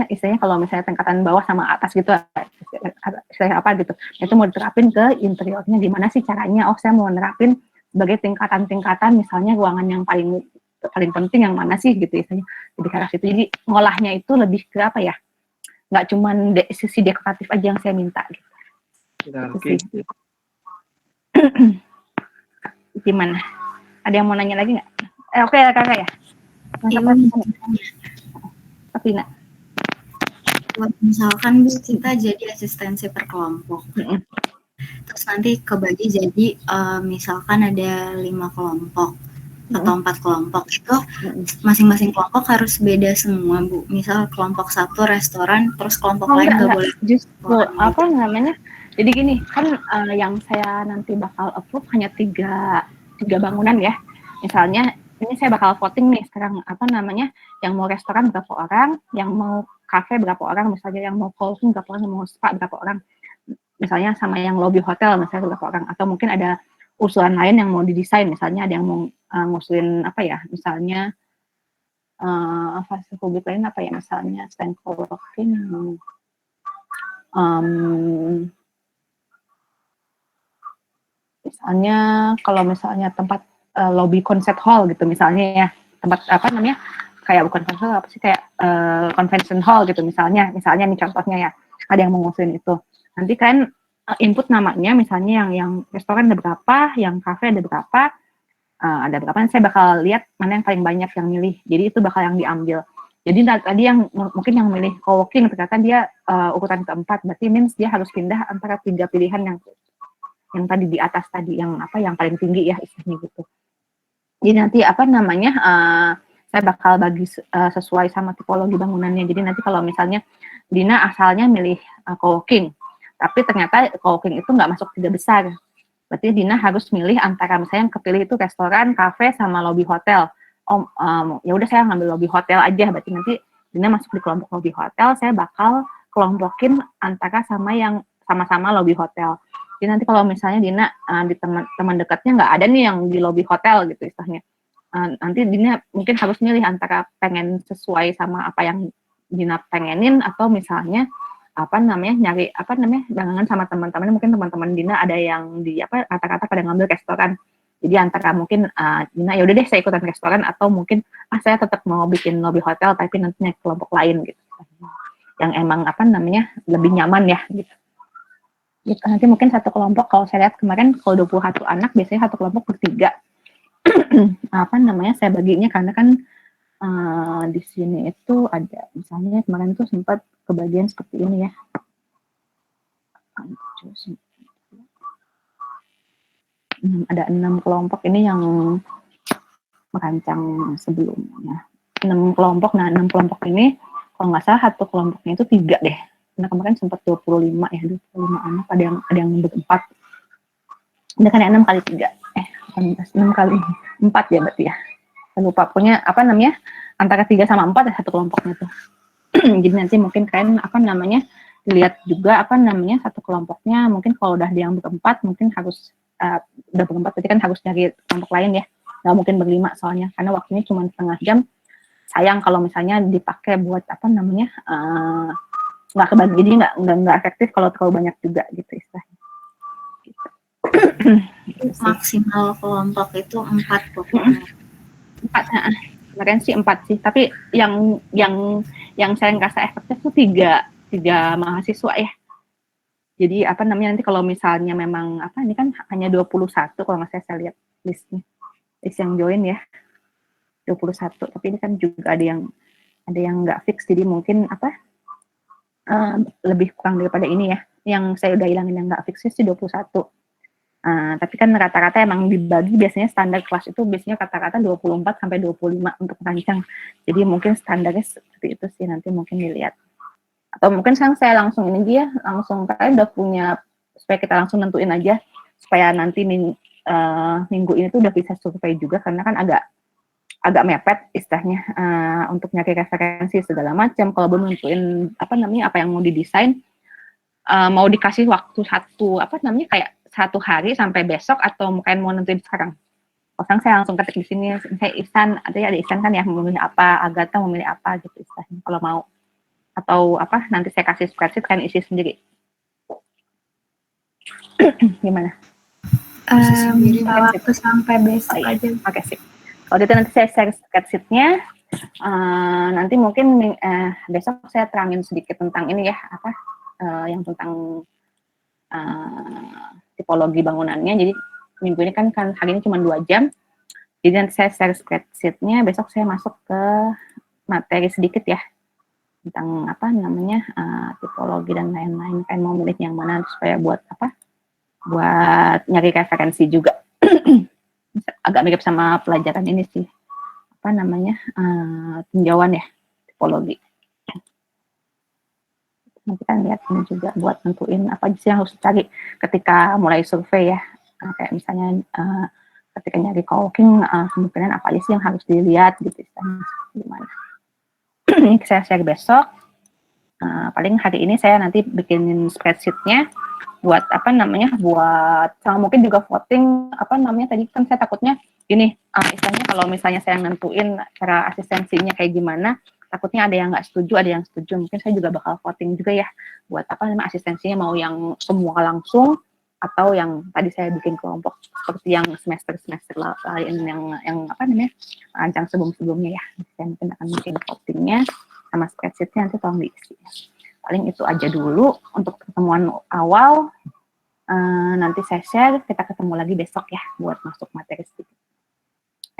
istilahnya kalau misalnya tingkatan bawah sama atas gitu, istilahnya gitu. Itu mau diterapin ke interiornya gimana sih caranya? Saya mau nerapin sebagai tingkatan-tingkatan, misalnya ruangan yang paling penting yang mana sih gitu istilahnya. Jadi ke arah situ. Jadi ngolahnya itu lebih ke nggak cuma sisi dekoratif aja yang saya minta gitu. Oke. Gimana? Ada yang mau nanya lagi nggak? Oke, kakak ya. Vina. Misalkan Bu, kita jadi asistensi per kelompok. Terus nanti kebagi jadi misalkan ada 5 kelompok atau 4 kelompok, itu masing-masing kelompok harus beda semua Bu. Misal kelompok 1 restoran, terus kelompok lain nggak boleh. Justru apa namanya? Jadi gini, kan yang saya nanti bakal approve hanya tiga bangunan ya. Misalnya ini saya bakal voting nih sekarang, apa namanya, yang mau restoran berapa orang, yang mau kafe berapa orang, misalnya yang mau coworking berapa orang, yang mau spa berapa orang, misalnya sama yang lobby hotel misalnya berapa orang, atau mungkin ada usulan lain yang mau didesain, misalnya ada yang mau ngusulin apa ya, misalnya fasilitas publik lain apa ya, misalnya stand coworking, misalnya kalau misalnya tempat lobby concert hall gitu misalnya ya, tempat apa namanya, kayak bukan concert hall, apa sih, kayak convention hall gitu misalnya nih contohnya ya, ada yang mengusulin itu. Nanti kan input namanya, misalnya yang restoran ada berapa, yang kafe ada berapa, saya bakal lihat mana yang paling banyak yang milih, jadi itu bakal yang diambil. Jadi tadi yang mungkin yang milih coworking ternyata dia urutan keempat, berarti means dia harus pindah antara 3 pilihan yang tadi di atas tadi, yang apa, yang paling tinggi ya istilahnya gitu. Jadi nanti apa namanya, saya bakal bagi sesuai sama tipologi bangunannya. Jadi nanti kalau misalnya Dina asalnya milih coworking, tapi ternyata coworking itu nggak masuk 3 besar, berarti Dina harus milih antara misalnya yang kepilih itu restoran, kafe, sama lobby hotel. Ya udah saya ngambil lobby hotel aja, berarti nanti Dina masuk di kelompok lobby hotel, saya bakal kelompokin antara sama yang sama-sama lobby hotel. Jadi nanti kalau misalnya Dina di teman dekatnya nggak ada nih yang di lobby hotel gitu istilahnya, nanti Dina mungkin harus milih antara pengen sesuai sama apa yang Dina pengenin, atau misalnya apa namanya, nyari apa namanya, barengan sama teman-teman, mungkin teman-teman Dina ada yang di apa, kata-kata pada ngambil restoran, jadi antara mungkin Dina ya udah deh saya ikutan restoran, atau mungkin saya tetap mau bikin lobby hotel tapi nantinya kelompok lain gitu, yang emang apa namanya lebih nyaman ya gitu. Nanti mungkin satu kelompok, kalau saya lihat kemarin kalau 21 anak biasanya satu kelompok bertiga. Apa namanya, saya baginya karena kan di sini itu ada, misalnya kemarin itu sempat kebagian seperti ini ya. Ada 6 kelompok ini yang merancang sebelumnya. 6 kelompok, nah 6 kelompok ini kalau nggak salah satu kelompoknya itu 3 deh. Nah kemarin sempat 25 ya, 25 anak, ada yang berempat. Ini kan 6 kali 3, 6 kali 4 ya berarti ya. Saya lupa, punya apa namanya, antara 3 sama 4 ya satu kelompoknya tuh. Jadi nanti mungkin kalian apa namanya, lihat juga apa namanya satu kelompoknya, mungkin kalau udah yang berempat mungkin harus udah berempat berarti kan harus nyari kelompok lain ya. Nggak mungkin berlima soalnya, karena waktunya cuma setengah jam. Sayang kalau misalnya dipakai buat apa namanya, nggak kebagi, jadi nggak efektif kalau terlalu banyak juga gitu istilahnya. Gitu. Maksimal kelompok itu 4 pokoknya. 4, kemarin sih 4 sih, tapi yang saya ngerasa efektif tuh 3 mahasiswa ya. Jadi apa namanya, nanti kalau misalnya memang apa, ini kan hanya 21 kalau nggak saya lihat list yang join ya 21, tapi ini kan juga ada yang nggak fix, jadi mungkin apa lebih kurang daripada ini ya, yang saya udah hilangin yang nggak fix sih 21. Tapi kan rata-rata emang dibagi, biasanya standar kelas itu biasanya kata-kata 24 sampai 25 untuk merancang. Jadi mungkin standarnya seperti itu sih, nanti mungkin dilihat. Atau mungkin sekarang saya langsung ini dia, langsung kalian udah punya, supaya kita langsung nentuin aja, supaya nanti minggu ini tuh udah bisa survei juga, karena kan agak mepet istilahnya untuk nyari referensi segala macam. Kalau belum nentuin apa namanya, apa yang mau didesain, mau dikasih waktu kayak 1 hari sampai besok, atau mungkin mau nentuin sekarang. Sekarang saya langsung ketik di sini, saya Ihsan, ada Ihsan kan ya, memilih apa, Agatha memilih apa gitu istilahnya kalau mau. Atau apa, nanti saya kasih spreadsheet, kan isi sendiri. Gimana? Waktu sampai besok aja. Oke, sip. Kalau itu nanti saya share spreadsheet-nya. Nanti mungkin besok saya terangin sedikit tentang ini ya, apa yang tentang tipologi bangunannya. Jadi minggu ini kan hari ini cuma 2 jam. Jadi nanti saya share spreadsheet-nya, besok saya masuk ke materi sedikit ya tentang apa namanya tipologi dan lain-lain, kan mau milih yang mana supaya buat nyari referensi juga. Agak mirip sama pelajaran ini sih, apa namanya tinjauan ya, tipologi. Nanti kan lihat ini juga buat nentuin apa sih yang harus dicari ketika mulai survei ya. Kayak misalnya ketika nyari co-working kemungkinan apa aja sih yang harus dilihat gitu, gimana. Ini saya share besok. Paling hari ini saya nanti bikinin spreadsheet-nya buat apa namanya, buat sama mungkin juga voting apa namanya, tadi kan saya takutnya gini, istilahnya kalau misalnya saya nentuin cara asistensinya kayak gimana, takutnya ada yang nggak setuju, ada yang setuju, mungkin saya juga bakal voting juga ya buat apa namanya asistensinya, mau yang semua langsung atau yang tadi saya bikin kelompok seperti yang semester lain yang apa namanya rancang sebelumnya ya. Saya mungkin akan bikin votingnya sama spreadsheet-nya, nanti tolong diisi. Paling itu aja dulu untuk pertemuan awal. Nanti saya share, kita ketemu lagi besok ya buat masuk materi sedikit.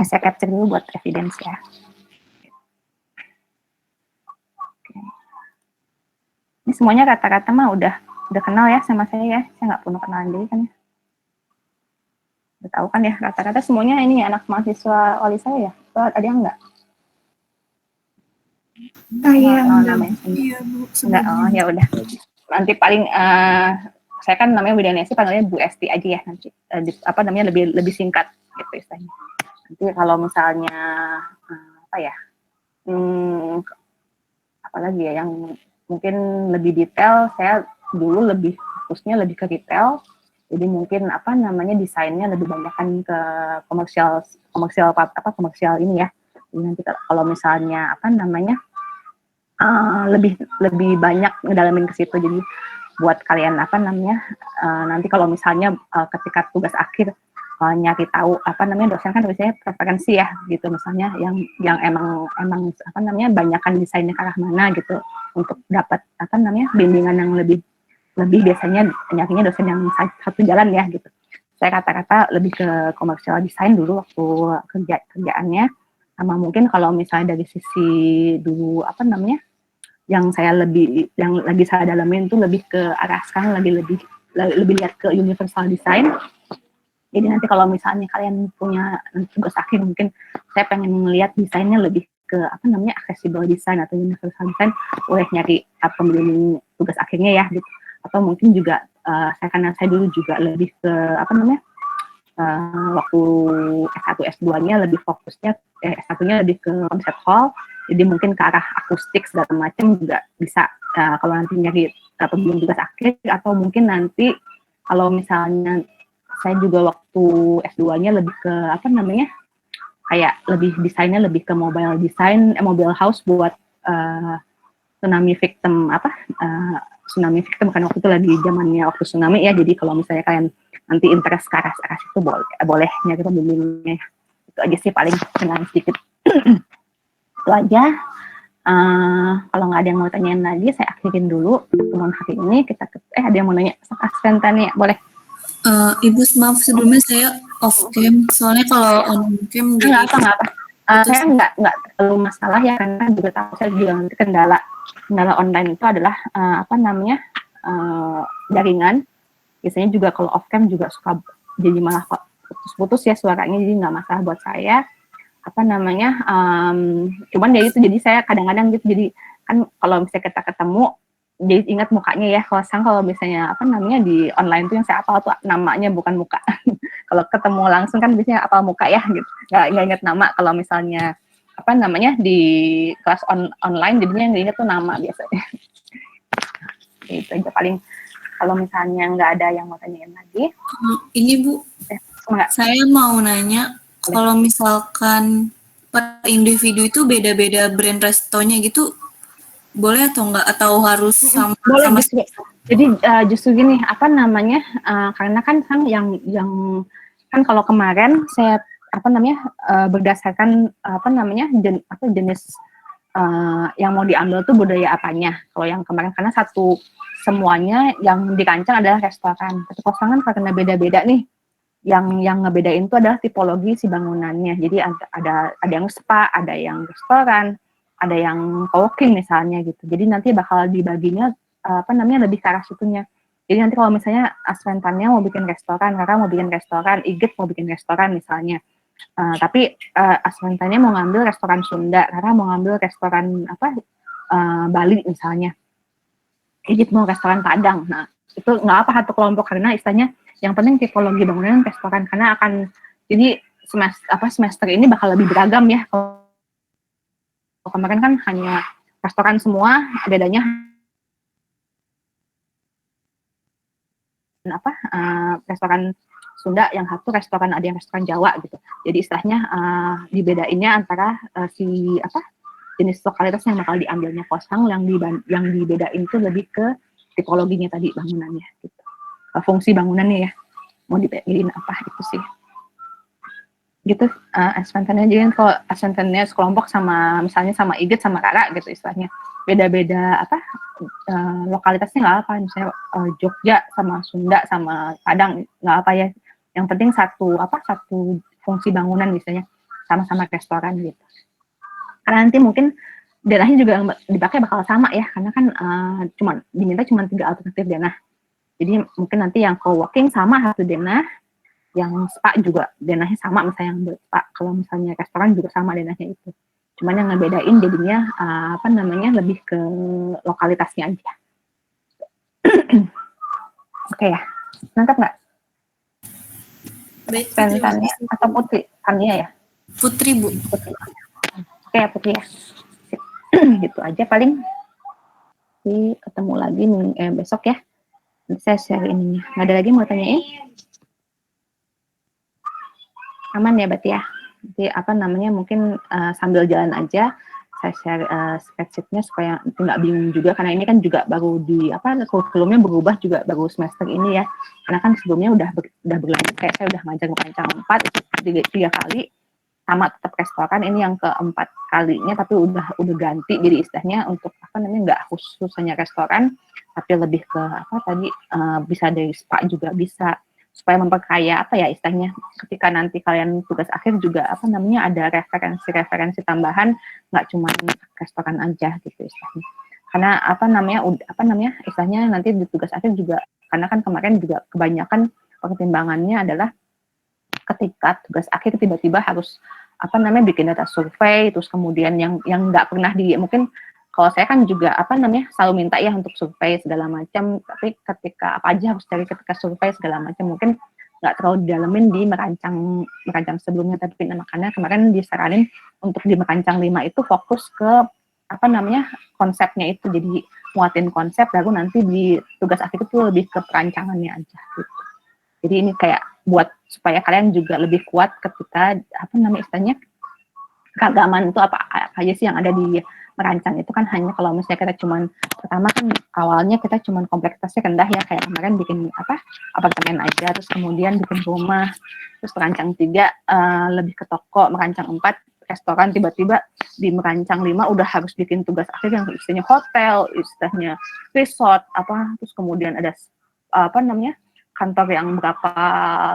Saya capture dulu buat evidence ya. Oke. Ini semuanya rata-rata mah udah kenal ya sama saya ya. Saya nggak perlu kenalan diri kan ya. Udah tahu kan ya, rata-rata semuanya ini ya, anak mahasiswa wali saya ya. Ada yang enggak? Iya, Iya, Bu. Enggak, oh ya udah. Nanti paling saya kan namanya Widianesi, panggilnya Bu Esti aja ya nanti. Apa namanya lebih singkat gitu istilahnya. Nanti kalau misalnya apa ya? Apalagi ya yang mungkin lebih detail, saya dulu lebih fokusnya lebih ke retail. Jadi mungkin apa namanya desainnya lebih banyak kan ke komersial ini ya. Jadi nanti kalau misalnya apa namanya lebih banyak ngedalamin ke situ. Jadi buat kalian apa namanya nanti kalau misalnya ketika tugas akhir nyari tahu apa namanya, dosen kan biasanya preferensi ya gitu, misalnya yang emang apa namanya banyakan desainnya ke arah mana gitu, untuk dapat apa namanya bimbingan yang lebih biasanya nyarinya dosen yang satu jalan ya gitu. Saya rata-rata lebih ke komersial desain dulu waktu kerjaannya, sama mungkin kalau misalnya dari sisi dulu apa namanya yang lagi saya dalamin tuh lebih ke arah sekarang lebih lihat ke universal design. Jadi nanti kalau misalnya kalian punya tugas akhir, mungkin saya pengen melihat desainnya lebih ke apa namanya accessible design atau universal design, boleh nyari pembimbing tugas akhirnya ya gitu. Atau mungkin juga karena saya dulu juga lebih ke apa namanya waktu S1 S2-nya lebih fokusnya S1-nya lebih ke konsep hall, jadi mungkin ke arah akustik segala macam juga bisa kalau nanti nyari pembimbing tugas akhir. Atau mungkin nanti kalau misalnya saya juga waktu S2-nya lebih ke apa namanya kayak lebih desainnya lebih ke mobile design, mobile house buat tsunami victim tsunami victim kan waktu itu lagi zamannya waktu tsunami ya. Jadi kalau misalnya kalian nanti interest ke arah situ boleh nyari pembimbingnya. Itu aja sih paling kenalan sedikit. Itu aja. Kalau nggak ada yang mau tanyain lagi, saya akhirin dulu pertemuan hari ini. Kita ada yang mau nanya, Aspen tanya, boleh? Ibu maaf sebelumnya saya off cam, soalnya kalau on cam nggak apa. Saya nggak terlalu masalah ya, karena juga tahu saya juga nanti kendala online itu adalah apa namanya jaringan. Biasanya juga kalau off cam juga suka jadi malah kok putus-putus ya suaranya, jadi nggak masalah buat saya. Apa namanya cuman ya itu, jadi saya kadang-kadang gitu, jadi kan kalau misalnya kita ketemu jadi ingat mukanya ya. Kalau misalnya apa namanya di online tuh yang saya apal tuh namanya bukan muka. Kalau ketemu langsung kan biasanya apal muka ya gitu, nggak ingat nama. Kalau misalnya apa namanya di kelas online jadinya yang diingat tuh nama biasanya. Itu aja paling. Kalau misalnya nggak ada yang mau tanyain lagi. Ini Bu, saya mau nanya, kalau misalkan per individu itu beda-beda brand restonya gitu, boleh atau enggak, atau harus sama? Boleh justru. Jadi justru gini, apa namanya? Karena kan yang kan kalau kemarin saya apa namanya berdasarkan apa namanya jenis yang mau diambil tuh budaya apanya. Kalau yang kemarin karena semuanya yang dirancang adalah restoran. Tapi kosangan karena beda-beda nih. yang ngebedain itu adalah tipologi si bangunannya. Jadi ada yang spa, ada yang restoran, ada yang co-working misalnya gitu. Jadi nanti bakal dibaginya lebih ke arah situnya. Jadi nanti kalau misalnya Asventannya mau bikin restoran, Rara mau bikin restoran, Igit mau bikin restoran misalnya. Tapi Asventannya mau ngambil restoran Sunda, Rara mau ngambil restoran Bali misalnya. Igit mau restoran Padang. Nah, itu nggak apa satu kelompok karena istilahnya yang penting tipologi bangunan restoran karena akan jadi semester ini bakal lebih beragam ya. Kalau kemarin kan hanya restoran semua, bedanya restoran Sunda, yang satu restoran ada yang restoran Jawa gitu. Jadi istilahnya dibedainnya antara jenis lokalitas yang bakal diambilnya kosong, yang dibedain itu lebih ke tipologinya tadi bangunannya gitu. Fungsi bangunannya ya, mau dibedain apa itu sih. Gitu Asventannya. Jadi kalau Asventannya sekelompok sama misalnya sama Igit sama Rara gitu istilahnya. Beda-beda lokalitasnya nggak apa, misalnya Jogja sama Sunda sama Padang nggak apa ya. Yang penting satu fungsi bangunan misalnya sama-sama restoran gitu. Karena nanti mungkin denahnya juga dipakai bakal sama ya, karena kan diminta cuma 3 alternatif denah. Jadi mungkin nanti yang co-working sama satu denah, yang spa juga denahnya sama, misalnya yang spa. Kalau misalnya restoran juga sama denahnya itu. Cuman yang ngebedain jadinya lebih ke lokalitasnya aja. Oke ya, nangkep nggak? Baik, Tanya atau Putri? Tania ya? Putri, Bu. Putri. Oke ya Putri ya. Gitu aja paling. Ketemu lagi besok ya. Nanti saya share ininya. Nggak ada lagi mau tanyain? Aman ya berarti ya. Nanti mungkin sambil jalan aja saya share spreadsheet-nya supaya nanti nggak bingung juga, karena ini kan juga baru kurikulumnya berubah juga baru semester ini ya. Karena kan sebelumnya udah berlanjut, kayak saya udah ngajar merancang 3 kali sama tetap restoran, ini yang keempat kalinya tapi udah ganti, jadi istilahnya untuk nggak khusus hanya restoran tapi lebih ke bisa dari spa juga bisa, supaya memperkaya istilahnya ketika nanti kalian tugas akhir juga ada referensi tambahan, nggak cuma restoran aja gitu istilahnya. Karena istilahnya nanti di tugas akhir juga, karena kan kemarin juga kebanyakan pertimbangannya adalah ketika tugas akhir tiba-tiba harus bikin data survei, terus kemudian yang nggak pernah mungkin kalau saya kan juga selalu minta ya untuk survei segala macam, tapi ketika apa aja harus cari ketika survei segala macam, mungkin nggak terlalu didalemin di merancang sebelumnya. Tapi makanya kemarin disaranin untuk di merancang 5 itu fokus ke konsepnya itu, jadi muatin konsep, baru nanti di tugas akhir itu lebih ke perancangannya aja gitu. Jadi ini kayak buat supaya kalian juga lebih kuat ketika istilahnya keragaman itu apa aja sih yang ada di merancang itu. Kan hanya kalau misalnya kita cuman pertama kan awalnya kita cuman kompleksitasnya rendah ya, kayak kemarin bikin apartemen aja, terus kemudian bikin rumah, terus merancang 3 lebih ke toko, merancang 4 restoran, tiba-tiba di merancang 5 udah harus bikin tugas akhir yang istilahnya hotel, istilahnya resort terus kemudian ada kantor yang berapa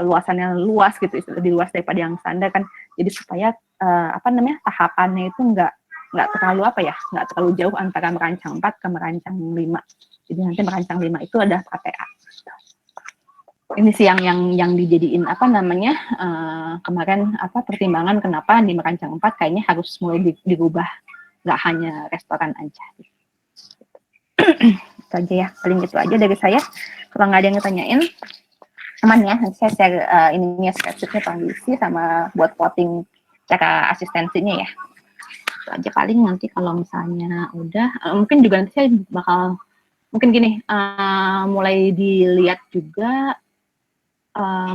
luasannya luas gitu, lebih luas daripada yang standar kan. Jadi supaya tahapannya itu nggak terlalu nggak terlalu jauh antara merancang 4 ke merancang 5. Jadi nanti merancang 5 itu ada KPA. Ini sih yang dijadiin kemarin pertimbangan kenapa di merancang 4 kayaknya harus mulai dirubah, nggak hanya restoran aja. Itu aja ya, paling gitu aja dari saya. Kalau nggak ada yang ditanyain, aman ya. Nanti saya share ininya, spreadsheet-nya kondisi sama buat voting cara asistensinya ya. Itu aja paling. Nanti kalau misalnya udah, mungkin juga nanti saya bakal, mungkin gini, mulai dilihat juga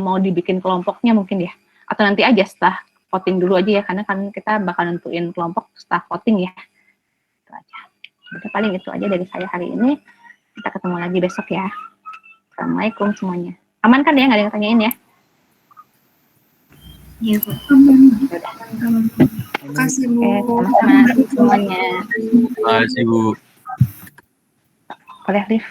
mau dibikin kelompoknya mungkin ya. Atau nanti aja setelah voting dulu aja ya, karena kan kita bakal nentuin kelompok setelah voting ya. Itu aja. Udah paling itu aja dari saya hari ini. Kita ketemu lagi besok ya. Assalamualaikum semuanya. Aman kan ya, nggak ada yang tanyain ya? Iya, Bu. Terima kasih, Bu. Sama-sama semuanya. Terima kasih, Bu. Boleh, Liv.